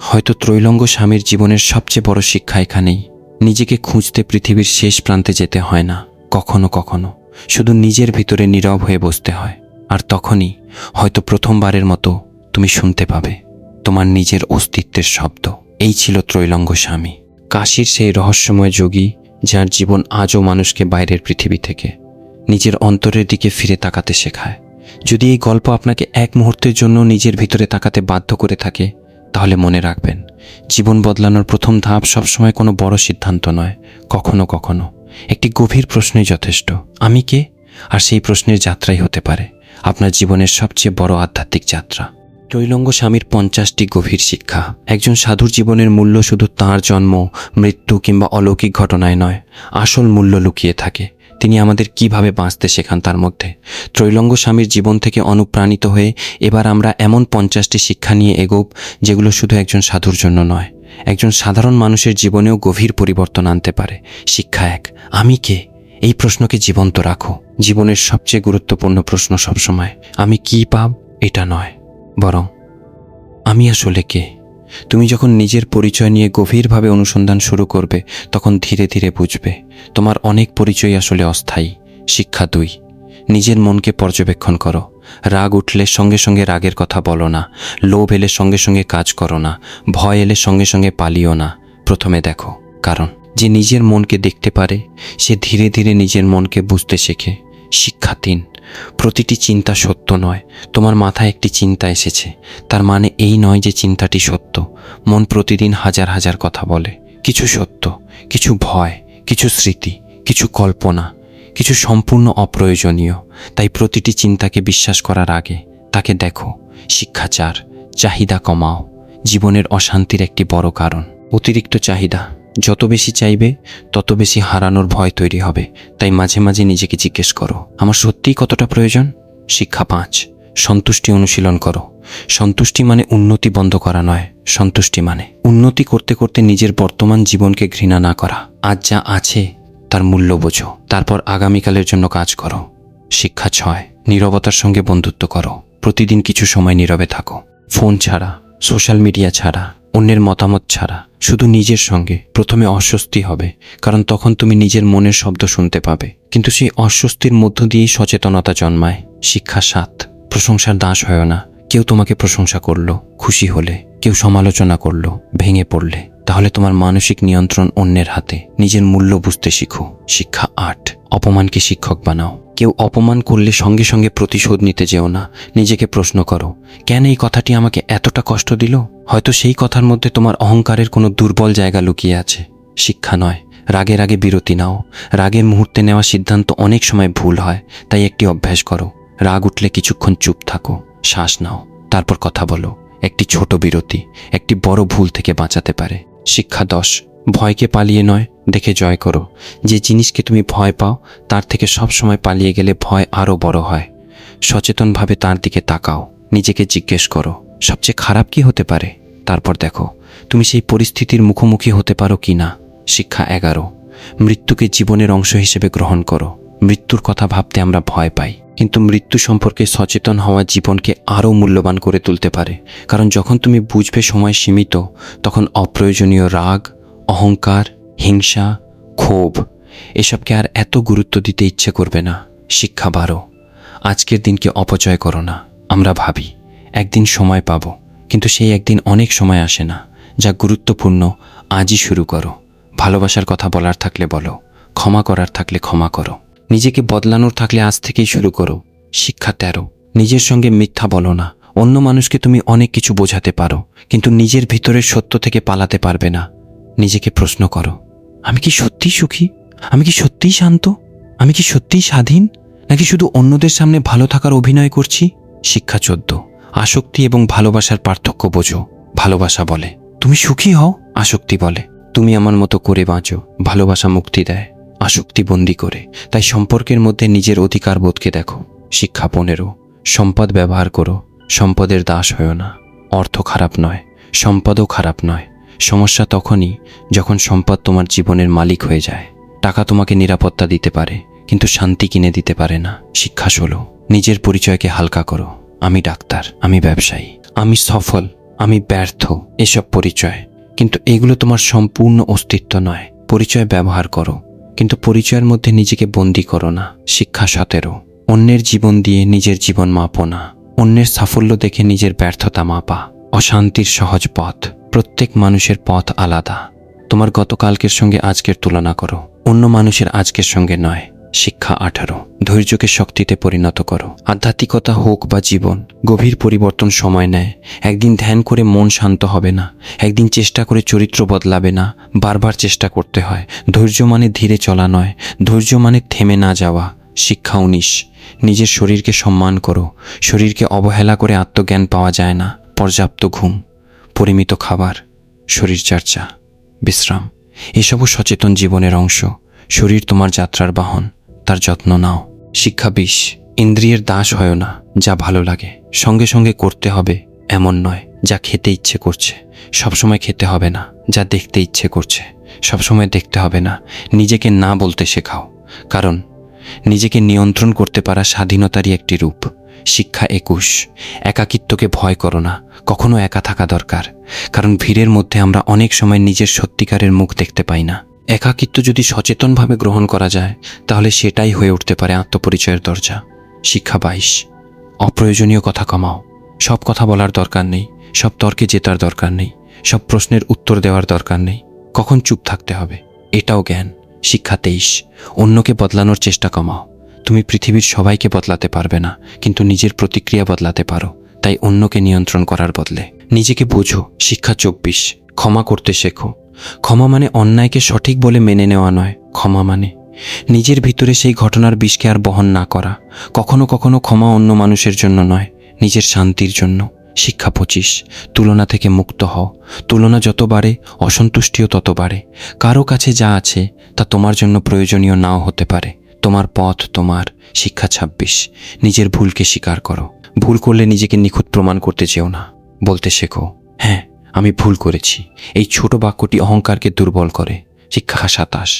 হয়তো ত্রৈলঙ্গ স্বামীর জীবনের সবচেয়ে বড় শিক্ষা এখানেই। নিজেকে খুঁজতে পৃথিবীর শেষ প্রান্তে যেতে হয় না, কখনো কখনো শুধু নিজের ভিতরে নীরব হয়ে বসতে হয়। আর তখনই হয়তো প্রথমবারের মতো তুমি শুনতে পাবে তোমার নিজের অস্তিত্বের শব্দ। এই ছিল ত্রৈলঙ্গ স্বামী, কাশীর সেই রহস্যময় যোগী যার জীবন আজও মানুষকে বাইরের পৃথিবী থেকে নিজের অন্তরের দিকে ফিরে তাকাতে শেখায়। যদি এই গল্প আপনাকে এক মুহূর্তের জন্য নিজের ভিতরে তাকাতে বাধ্য করে থাকে, তাহলে মনে রাখবেন, জীবন বদলানোর প্রথম ধাপ সবসময় কোনো বড় সিদ্ধান্ত নয়, কখনো কখনো একটি গভীর প্রশ্নই যথেষ্ট, আমি কে? আর সেই প্রশ্নের যাত্রাই হতে পারে আপনার জীবনের সবচেয়ে বড় আধ্যাত্মিক যাত্রা। ত্রৈলঙ্গ স্বামীর 50টি গভীর শিক্ষা। একজন সাধুর জীবনের মূল্য শুধু তাঁর জন্ম, মৃত্যু কিংবা অলৌকিক ঘটনায় নয়, আসল মূল্য লুকিয়ে থাকে তিনি আমাদের কিভাবে বাঁচতে শেখান তার মধ্যে। ত্রৈলঙ্গ স্বামীর জীবন থেকে অনুপ্রাণিত হয়ে এবার আমরা এমন 50টি শিক্ষা নিয়ে এগোব, যেগুলো শুধু একজন সাধুর জন্য নয়, একজন সাধারণ মানুষের জীবনেও গভীর পরিবর্তন আনতে পারে। শিক্ষা 1, আমি কে? এই প্রশ্নকে জীবন্ত রাখো। জীবনের সবচেয়ে গুরুত্বপূর্ণ প্রশ্ন সবসময় আমি কি পাব এটা নয়, বরং আমি আসলে কে। তুমি যখন নিজের পরিচয় নিয়ে গভীরভাবে অনুসন্ধান শুরু করবে, তখন ধীরে ধীরে বুঝবে তোমার অনেক পরিচয় আসলে অস্থায়ী। শিক্ষা 2, নিজের মনকে পর্যবেক্ষণ করো। রাগ উঠলে সঙ্গে সঙ্গে রাগের কথা বলো না, লোভ এলে সঙ্গে সঙ্গে কাজ করো না, ভয় এলে সঙ্গে সঙ্গে পালিও না। প্রথমে দেখো, কারণ যে নিজের মনকে দেখতে পারে সে ধীরে ধীরে নিজের মনকে বুঝতে শেখে। শিক্ষা 3, প্রতিটি চিন্তা সত্য নয়। তোমার মাথায় একটি চিন্তা এসেছে, তার মানে এই নয় যে চিন্তাটি সত্য। মন প্রতিদিন হাজার হাজার কথা বলে, কিছু সত্য, কিছু ভয়, কিছু স্মৃতি, কিছু কল্পনা, কিছু সম্পূর্ণ অপ্রয়োজনীয়। তাই প্রতিটি চিন্তাকে বিশ্বাস করার আগে তাকে দেখো। শিক্ষা 4, চাহিদা কমাও। জীবনের অশান্তির একটি বড় কারণ অতিরিক্ত চাহিদা। যত বেশি চাইবে তত বেশি হারানোর ভয় তৈরি হবে। তাই মাঝে মাঝে নিজেকে জিজ্ঞেস করো, আমার সত্যিই কতটা প্রয়োজন? শিক্ষা 5, সন্তুষ্টি অনুশীলন করো। সন্তুষ্টি মানে উন্নতি বন্ধ করা নয়, সন্তুষ্টি মানে উন্নতি করতে করতে নিজের বর্তমান জীবনকে ঘৃণা না করা। আজ যা আছে তার মূল্য বোঝো, তারপর আগামীকালের জন্য কাজ করো। শিক্ষা 6, নীরবতার সঙ্গে বন্ধুত্ব করো। প্রতিদিন কিছু সময় নীরবে থাকো, ফোন ছাড়া, সোশ্যাল মিডিয়া ছাড়া, অন্যের মতামত ছাড়া, শুধু নিজের সঙ্গে। প্রথমে অস্বস্তি হবে, কারণ তখন তুমি নিজের মনের শব্দ শুনতে পাবে, কিন্তু সেই অস্বস্তির মধ্য দিয়েই সচেতনতা জন্মায়। শিক্ষা 7, প্রশংসার দাস হয় না। কেউ তোমাকে প্রশংসা করলো, খুশি হলে, কেউ সমালোচনা করলো, ভেঙে পড়লে, তাহলে তোমার মানসিক নিয়ন্ত্রণ অন্যের হাতে। নিজের মূল্য বুঝতে শিখো। শিক্ষা 8, অপমানকে শিক্ষক বানাও। কেউ অপমান করলে সঙ্গে সঙ্গে প্রতিশোধ নিতে যেও না। নিজেকে প্রশ্ন করো, কেন এই কথাটি আমাকে এতটা কষ্ট দিল? হয়তো সেই কথার মধ্যে তোমার অহংকারের কোনো দুর্বল জায়গা লুকিয়ে আছে। শিক্ষা 9, রাগের আগে বিরতি নাও। রাগের মুহূর্তে নেওয়া সিদ্ধান্ত অনেক সময় ভুল হয়, তাই একটি অভ্যাস করো। রাগ উঠলে কিছুক্ষণ চুপ থাকো, শ্বাস নাও, তারপর কথা বলো। একটি ছোট বিরতি একটি বড় ভুল থেকে বাঁচাতে পারে। শিক্ষা 10, ভয়কে পালিয়ে নয়, দেখে জয় করো। যে জিনিসকে তুমি ভয় পাও তার থেকে সব সময় পালিয়ে গেলে ভয় আরও বড় হয়। সচেতনভাবে তার দিকে তাকাও, নিজেকে জিজ্ঞেস করো, সবচেয়ে খারাপ কি হতে পারে? তারপর দেখো তুমি সেই পরিস্থিতির মুখোমুখি হতে পারো কি না। শিক্ষা 11, মৃত্যুকে জীবনের অংশ হিসেবে গ্রহণ করো। মৃত্যুর কথা ভাবতে আমরা ভয় পাই, কিন্তু মৃত্যু সম্পর্কে সচেতন হওয়া জীবনকে আরও মূল্যবান করে তুলতে পারে। কারণ যখন তুমি বুঝবে সময় সীমিত, তখন অপ্রয়োজনীয় রাগ, অহংকার, হিংসা, ক্ষোভ এসবকে আর এত গুরুত্ব দিতে ইচ্ছে করবে না। শিক্ষা 12, আজকের দিনকে অপচয় করো না। আমরা ভাবি একদিন সময় পাবো, কিন্তু সেই একদিন অনেক সময় আসে না। যা গুরুত্বপূর্ণ আজই শুরু করো। ভালোবাসার কথা বলার থাকলে বলো, ক্ষমা করার থাকলে ক্ষমা করো, নিজেকে বদলানোর থাকলে আজ থেকেই শুরু করো। শিক্ষা 13, নিজের সঙ্গে মিথ্যা বলো না। অন্য মানুষকে তুমি অনেক কিছু বোঝাতে পারো, কিন্তু নিজের ভিতরের সত্য থেকে পালাতে পারবে না। নিজেকে প্রশ্ন করো, আমি কি সত্যিই সুখী? আমি কি সত্যিই শান্ত? আমি কি সত্যিই স্বাধীন, নাকি শুধু অন্যদের সামনে ভালো থাকার অভিনয় করছি? শিক্ষা 14, আসক্তি এবং ভালোবাসার পার্থক্য বোঝো। ভালোবাসা বলে তুমি সুখী হও, আসক্তি বলে তুমি আমার মতো করে বাঁচো। ভালোবাসা মুক্তি দেয়, আসক্তি বন্দি করে। তাই সম্পর্কের মধ্যে নিজের অধিকার বোধকে দেখো। শিক্ষা 15, সম্পদ ব্যবহার করো, সম্পদের দাস হয়ো না। অর্থ খারাপ নয়, সম্পদও খারাপ নয়। সমস্যা তখনই যখন সম্পদ তোমার জীবনের মালিক হয়ে যায়। টাকা তোমাকে নিরাপত্তা দিতে পারে, কিন্তু শান্তি কিনে দিতে পারে না। শিক্ষা 16, নিজের পরিচয়কে হালকা করো। আমি ডাক্তার, আমি ব্যবসায়ী, আমি সফল, আমি ব্যর্থ, এসব পরিচয়। কিন্তু এগুলো তোমার সম্পূর্ণ অস্তিত্ব নয়। পরিচয় ব্যবহার করো, কিন্তু পরিচয়ের মধ্যে নিজেকে বন্দী করো না। শিক্ষা 17, অন্যের জীবন দিয়ে নিজের জীবন মাপো না। অন্যের সাফল্য দেখে নিজের ব্যর্থতা মাপা অশান্তির সহজ পথ। প্রত্যেক মানুষের পথ আলাদা। তোমার গতকালকের সঙ্গে আজকের তুলনা করো, অন্য মানুষের আজকের সঙ্গে নয়। শিক্ষা 18, ধৈর্যকে শক্তিতে পরিণত করো। আধ্যাত্মিকতা হোক বা জীবন, গভীর পরিবর্তন সময় নেয়। একদিন ধ্যান করে মন শান্ত হবে না, একদিন চেষ্টা করে চরিত্র বদলাবে না, বারবার চেষ্টা করতে হয়। ধৈর্য মানে ধীরে চলা নয়, ধৈর্য মানে থেমে না যাওয়া। শিক্ষা 19, নিজের শরীরকে সম্মান করো। শরীরকে অবহেলা করে আত্মজ্ঞান পাওয়া যায় না। পর্যাপ্ত ঘুম, পরিমিত খাবার, শরীরচর্চা, বিশ্রাম এসবও সচেতন জীবনের অংশ। শরীর তোমার যাত্রার বাহন, তার যত্ন নাও। শিক্ষা 20, ইন্দ্রিয়ের দাস হয় না। যা ভালো লাগে সঙ্গে সঙ্গে করতে হবে এমন নয়। যা খেতে ইচ্ছে করছে সবসময় খেতে হবে না। যা দেখতে ইচ্ছে করছে সবসময় দেখতে হবে না। নিজেকে না বলতে শেখাও, কারণ নিজেকে নিয়ন্ত্রণ করতে পারা স্বাধীনতারই একটি রূপ। শিক্ষা 21, একাকিত্বকে ভয় করো না। কখনো একা থাকা দরকার, কারণ ভিড়ের মধ্যে আমরা অনেক সময় নিজের সত্যিকারের মুখ দেখতে পাই না। একাকিত্ব যদি সচেতনভাবে গ্রহণ করা যায়, তাহলে সেটাই হয়ে উঠতে পারে আত্মপরিচয়ের দরজা। শিক্ষা 22, অপ্রয়োজনীয় কথা কমাও। সব কথা বলার দরকার নেই, সব তর্কে জেতার দরকার নেই, সব প্রশ্নের উত্তর দেওয়ার দরকার নেই। কখন চুপ থাকতে হবে এটাও জ্ঞান। শিক্ষা 23, অন্যকে বদলানোর চেষ্টা কমাও। তুমি পৃথিবীর সবাইকে বদলাতে পারবে না, কিন্তু নিজের প্রতিক্রিয়া বদলাতে পারো। তাই অন্যকে নিয়ন্ত্রণ করার বদলে নিজেকে বোঝো। শিক্ষা 24, ক্ষমা করতে শেখো। ক্ষমা মানে অন্যায়কে সঠিক বলে মেনে নেওয়া নয়। ক্ষমা মানে নিজের ভিতরে সেই ঘটনার বিষকে আর বহন না করা। কখনো কখনো ক্ষমা অন্য মানুষের জন্য নয়, নিজের শান্তির জন্য। শিক্ষা 25, তুলনা থেকে মুক্ত হও। তুলনা যত বাড়ে, অসন্তুষ্টিও তত বাড়ে। কারো কাছে যা আছে তা তোমার জন্য প্রয়োজনীয় নাও হতে পারে। তোমার পথ তোমার। শিক্ষা 26, নিজের ভুলকে স্বীকার করো। ভুল করলে নিজেকে নিখুঁত প্রমাণ করতে চেও না। বলতে শেখো, হ্যাঁ আমি ভুল করেছি। এই ছোট বাক্যটি অহংকারকে দুর্বল করে। শিক্ষা 27,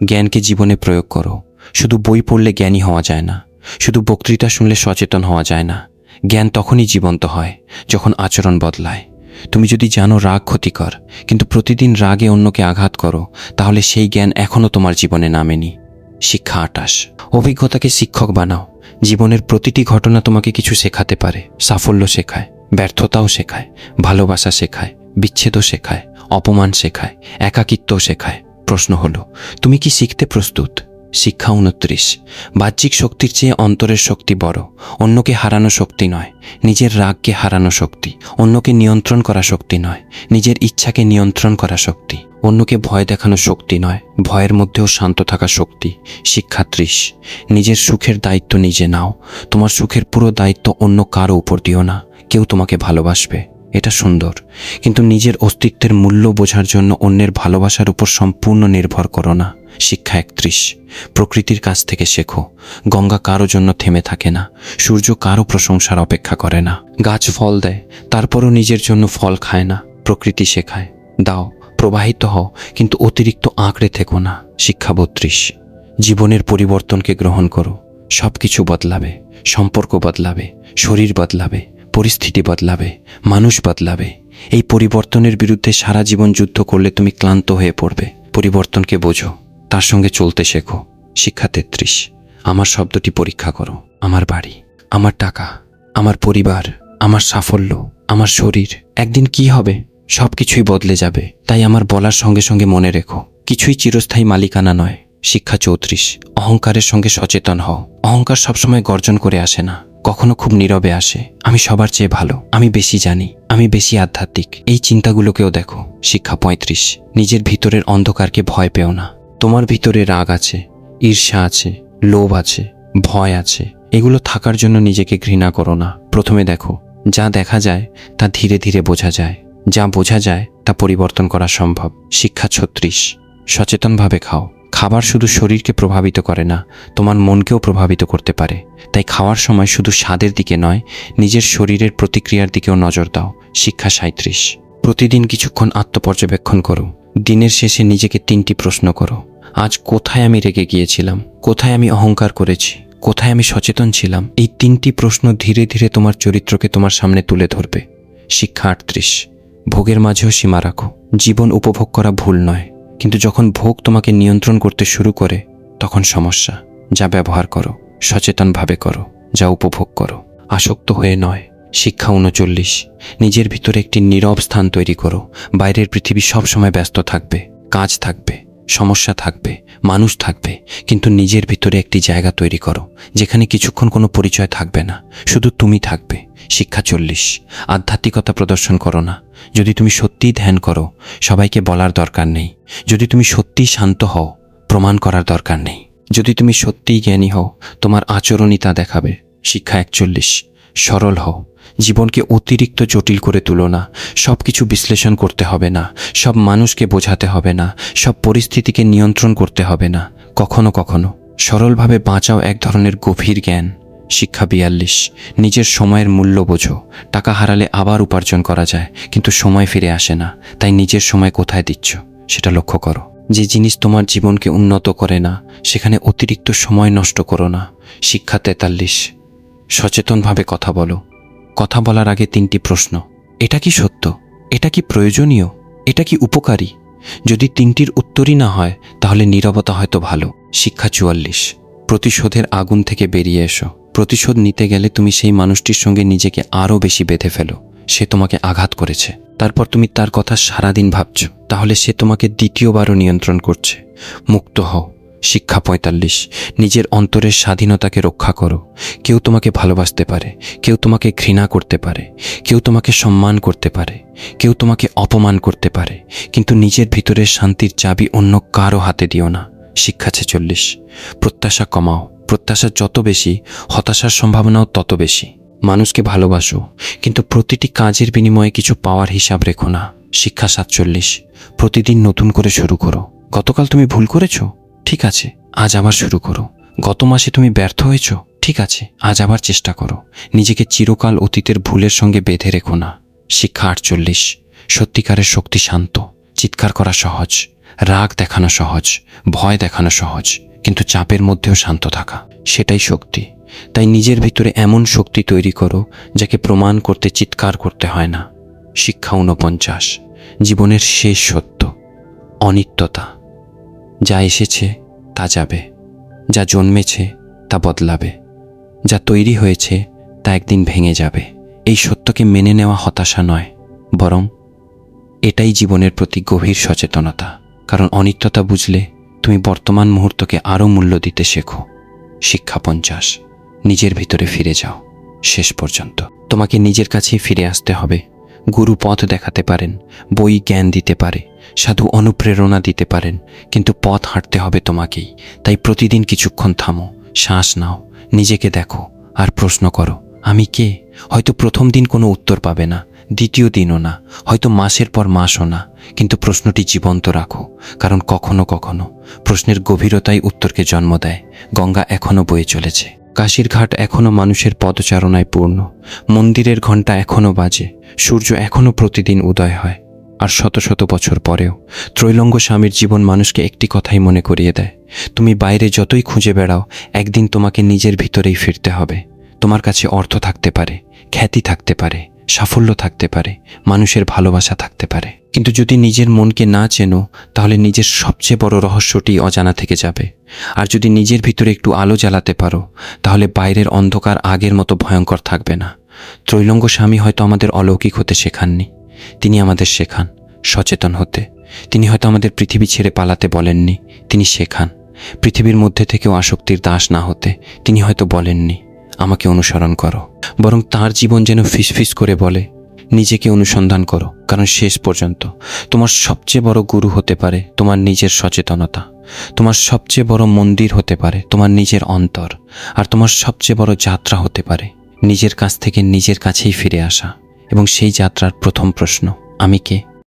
জ্ঞানকে জীবনে প্রয়োগ করো। শুধু বই পড়লে জ্ঞানী হওয়া যায় না, শুধু বক্তৃতা শুনলে সচেতন হওয়া যায় না। জ্ঞান তখনই জীবন্ত হয় যখন আচরণ বদলায়। তুমি যদি জানো রাগ ক্ষতিকর, কিন্তু প্রতিদিন রাগে অন্যকে আঘাত করো, তাহলে সেই জ্ঞান এখনও তোমার জীবনে নামেনি। শিক্ষা 28, অভিজ্ঞতাকে শিক্ষক বানাও। জীবনের প্রতিটি ঘটনা তোমাকে কিছু শেখাতে পারে। সাফল্য শেখায়, ব্যর্থতাও শেখায়, ভালোবাসা শেখায়, বিচ্ছেদও শেখায়, অপমান শেখায়, একাকিত্বও শেখায়। প্রশ্ন হলো, তুমি কি শিখতে প্রস্তুত? শিক্ষা 29, বাহ্যিক শক্তির চেয়ে অন্তরের শক্তি বড়। অন্যকে হারানো শক্তি নয়, নিজের রাগকে হারানো শক্তি। অন্যকে নিয়ন্ত্রণ করা শক্তি নয়, নিজের ইচ্ছাকে নিয়ন্ত্রণ করা শক্তি। অন্যকে ভয় দেখানো শক্তি নয়, ভয়ের মধ্যেও শান্ত থাকা শক্তি। শিক্ষা 30, নিজের সুখের দায়িত্ব নিজে নাও। তোমার সুখের পুরো দায়িত্ব অন্য কারো উপর দিও না। কেউ তোমাকে ভালোবাসবে, এটা সুন্দর, কিন্তু নিজের অস্তিত্বের মূল্য বোঝার জন্য অন্যের ভালোবাসার উপর সম্পূর্ণ নির্ভর করো না। শিক্ষা 31, প্রকৃতির কাছ থেকে শেখো। গঙ্গা কারো জন্য থেমে থাকে না, সূর্য কারো প্রশংসার অপেক্ষা করে না। গাছ ফল দেয়, তারপরও নিজের জন্য ফল খায় না। প্রকৃতি শেখায়, দাও, প্রবাহিত হও, কিন্তু অতিরিক্ত আঁকড়ে থেকো না। শিক্ষা 32, জীবনের পরিবর্তনকে গ্রহণ করো। সব কিছু বদলাবে, সম্পর্ক বদলাবে, শরীর বদলাবে, পরিস্থিতি বদলাবে, মানুষ বদলাবে। এই পরিবর্তনের বিরুদ্ধে সারা জীবন যুদ্ধ করলে তুমি ক্লান্ত হয়ে পড়বে। পরিবর্তনকে বোঝো, তার সঙ্গে চলতে শেখো। শিক্ষা 33, আমার শব্দটি পরীক্ষা করো। আমার বাড়ি, আমার টাকা, আমার পরিবার, আমার সাফল্য, আমার শরীর, একদিন কি হবে? সব কিছুই বদলে যাবে। তাই আমার বলার সঙ্গে সঙ্গে মনে রেখো, কিছুই চিরস্থায়ী মালিকানা নয়। শিক্ষা 34, অহংকারের সঙ্গে সচেতন হও। অহংকার সবসময় গর্জন করে আসে না, কখনো খুব নীরবে আসে। আমি সবার চেয়ে ভালো, আমি বেশি জানি, আমি বেশি আধ্যাত্মিক, এই চিন্তাগুলোকেও দেখো। শিক্ষা 35, নিজের ভিতরের অন্ধকারকে ভয় পেও না। তোমার ভিতরে রাগ আছে, ঈর্ষা আছে, লোভ আছে, ভয় আছে। এগুলো থাকার জন্য নিজেকে ঘৃণা করো না। প্রথমে দেখো, যা দেখা যায় তা ধীরে ধীরে বোঝা যায়, যা বোঝা যায় তা পরিবর্তন করা সম্ভব। শিক্ষা 36, সচেতনভাবে খাও। খাবার শুধু শরীরকে প্রভাবিত করে না, তোমার মনকেও প্রভাবিত করতে পারে। তাই খাওয়ার সময় শুধু স্বাদের দিকে নয়, নিজের শরীরের প্রতিক্রিয়ার দিকেও নজর দাও। শিক্ষা 37, প্রতিদিন কিছুক্ষণ আত্মপর্যবেক্ষণ করো। দিনের শেষে নিজেকে 3টি প্রশ্ন করো। আজ কোথায় আমি রেগে গিয়েছিলাম? কোথায় আমি অহংকার করেছি? কোথায় আমি সচেতন ছিলাম? এই 3টি প্রশ্ন ধীরে ধীরে তোমার চরিত্রকে তোমার সামনে তুলে ধরবে। শিক্ষা 38। ভোগের মাঝেও সীমা রাখো। জীবন উপভোগ করা ভুল নয়, কিন্তু যখন ভোগ তোমাকে নিয়ন্ত্রণ করতে শুরু করে তখন সমস্যা। যা ব্যবহার করো সচেতনভাবে করো, যা উপভোগ করো আসক্ত হয়ে নয়। শিক্ষা 39। নিজের ভিতরে একটি নীরব স্থান তৈরি করো। বাইরের পৃথিবী সব সময় ব্যস্ত থাকবে, কাজ থাকবে, সমস্যা থাকবে, মানুষ থাকবে, কিন্তু নিজের ভিতরে একটি জায়গা তৈরি করো যেখানে কিছুক্ষণ কোনো পরিচয় থাকবে না, শুধু তুমি থাকবে। শিক্ষা 40। আধ্যাত্মিকতা প্রদর্শন করো না। যদি তুমি সত্যিই ধ্যান করো, সবাইকে বলার দরকার নেই। যদি তুমি সত্যিই শান্ত হও, প্রমাণ করার দরকার নেই। যদি তুমি সত্যিই জ্ঞানী হও, তোমার আচরণই তা দেখাবে। শিক্ষা 41। সরল হও। জীবনকে অতিরিক্ত জটিল করে তুলো না। সব কিছু বিশ্লেষণ করতে হবে না, সব মানুষকে বোঝাতে হবে না, সব পরিস্থিতিকে নিয়ন্ত্রণ করতে হবে না। কখনো কখনো সরলভাবে বাঁচাও এক ধরনের গভীর জ্ঞান। শিক্ষা 42। নিজের সময়ের মূল্য বোঝো। টাকা হারালে আবার উপার্জন করা যায়, কিন্তু সময় ফিরে আসে না। তাই নিজের সময় কোথায় দিচ্ছ সেটা লক্ষ্য করো। যে জিনিস তোমার জীবনকে উন্নত করে না, সেখানে অতিরিক্ত সময় নষ্ট করো না। শিক্ষা 43। সচেতনভাবে কথা বলো। কথা বলার আগে 3টি প্রশ্ন: এটা কি সত্য? এটা কি প্রয়োজনীয়? এটা কি উপকারী? যদি 3টির উত্তরই না হয়, তাহলে নীরবতা হয়তো ভালো। শিক্ষা 44। প্রতিশোধের আগুন থেকে বেরিয়ে এসো। প্রতিশোধ নিতে গেলে তুমি সেই মানুষটির সঙ্গে নিজেকে আরও বেশি বেঁধে ফেলো। সে তোমাকে আঘাত করেছে, তারপর তুমি তার কথা সারাদিন ভাবছ, তাহলে সে তোমাকে দ্বিতীয়বারও নিয়ন্ত্রণ করছে। মুক্ত হও। শিক্ষা 45। নিজের অন্তরের স্বাধীনতাকে রক্ষা করো। কেউ তোমাকে ভালোবাসতে পারে, কেউ তোমাকে ঘৃণা করতে পারে, কেউ তোমাকে সম্মান করতে পারে, কেউ তোমাকে অপমান করতে পারে, কিন্তু নিজের ভিতরের শান্তির চাবি অন্য কারো হাতে দিও না। শিক্ষা 46। প্রত্যাশা কমাও। প্রত্যাশা যত বেশি, হতাশার সম্ভাবনাও তত বেশি। মানুষকে ভালোবাসো, কিন্তু প্রতিটি কাজের বিনিময়ে কিছু পাওয়ার হিসাব রেখো না। শিক্ষা 47। প্রতিদিন নতুন করে শুরু করো। গতকাল তুমি ভুল করেছো, ঠিক আছে, আজ আবার শুরু করো। গত মাসে তুমি ব্যর্থ হয়েছ, ঠিক আছে, আজ আবার চেষ্টা করো। নিজেকে চিরকাল অতীতের ভুলের সঙ্গে বেঁধে রেখো না। শিক্ষা 48। সত্যিকারের শক্তি শান্ত। চিৎকার করা সহজ, রাগ দেখানো সহজ, ভয় দেখানো সহজ, কিন্তু চাপের মধ্যেও শান্ত থাকা, সেটাই শক্তি। তাই নিজের ভিতরে এমন শক্তি তৈরি করো যাকে প্রমাণ করতে চিৎকার করতে হয় না। শিক্ষা 49। জীবনের শেষ সত্য: অনিত্যতা। যা এসেছে তা যাবে, যা জন্মেছে তা বদলাবে, যা তৈরি হয়েছে তা একদিন ভেঙে যাবে। এই সত্যকে মেনে নেওয়া হতাশা নয়, বরং এটাই জীবনের প্রতি গভীর সচেতনতা। কারণ অনিত্যতা বুঝলে তুমি বর্তমান মুহূর্তকে আরও মূল্য দিতে শেখো। শিক্ষা 50। নিজের ভিতরে ফিরে যাও। শেষ পর্যন্ত তোমাকে নিজের কাছেই ফিরে আসতে হবে। গুরু পথ দেখাতে পারেন, বই জ্ঞান দিতে পারে, সাধু অনুপ্রেরণা দিতে পারেন, কিন্তু পথ হাঁটতে হবে তোমাকেই। তাই প্রতিদিন কিছুক্ষণ থামো, শ্বাস নাও, নিজেকে দেখো আর প্রশ্ন করো, আমি কে? হয়তো প্রথম দিন কোনো উত্তর পাবে না, দ্বিতীয় দিনও না, হয়তো মাসের পর মাসও না, কিন্তু প্রশ্নটি জীবন্ত রাখো। কারণ কখনো কখনো প্রশ্নের গভীরতাই উত্তরকে জন্ম দেয়। গঙ্গা এখনো বয়ে চলেছে, কাশীর ঘাট এখনো মানুষের পদচারণায় পূর্ণ, মন্দিরের ঘণ্টা এখনো বাজে, সূর্য এখনো প্রতিদিন উদয় হয়। আর শত শত বছর পরেও ত্রৈলঙ্গ স্বামীর জীবন মানুষকে একটি কথাই মনে করিয়ে দেয়: তুমি বাইরে যতই খুঁজে বেড়াও, একদিন তোমাকে নিজের ভিতরেই ফিরতে হবে। তোমার কাছে অর্থ থাকতে পারে, খ্যাতি থাকতে পারে, সাফল্য থাকতে পারে, মানুষের ভালোবাসা থাকতে পারে, কিন্তু যদি নিজের মনকে না চেনো, তাহলে নিজের সবচেয়ে বড় রহস্যটি অজানা থেকে যাবে। আর যদি নিজের ভিতরে একটু আলো জ্বালাতে পারো, তাহলে বাইরের অন্ধকার আগের মতো ভয়ঙ্কর থাকবে না। ত্রৈলঙ্গ স্বামী হয়তো আমাদের অলৌকিক হতে শেখাননি, তিনি আমাদের শেখান সচেতন হতে। তিনি হয়তো আমাদের পৃথিবী ছেড়ে পালাতে বলেননি, তিনি শেখান পৃথিবীর মধ্যে থেকেও আসক্তির দাস না হতে। তিনি হয়তো বলেননি, আমাকে অনুসরণ করো, বরং তার জীবন যেন ফিসফিস করে বলে, নিজেকে অনুসন্ধান করো। কারণ শেষ পর্যন্ত তোমার সবচেয়ে বড় গুরু হতে পারে তোমার নিজের সচেতনতা, তোমার সবচেয়ে বড় মন্দির হতে পারে তোমার নিজের অন্তর, আর তোমার সবচেয়ে বড় যাত্রা হতে পারে নিজের কাছ থেকে নিজের কাছেই ফিরে আসা। এবং সেই যাত্রার প্রথম প্রশ্ন, আমি কে?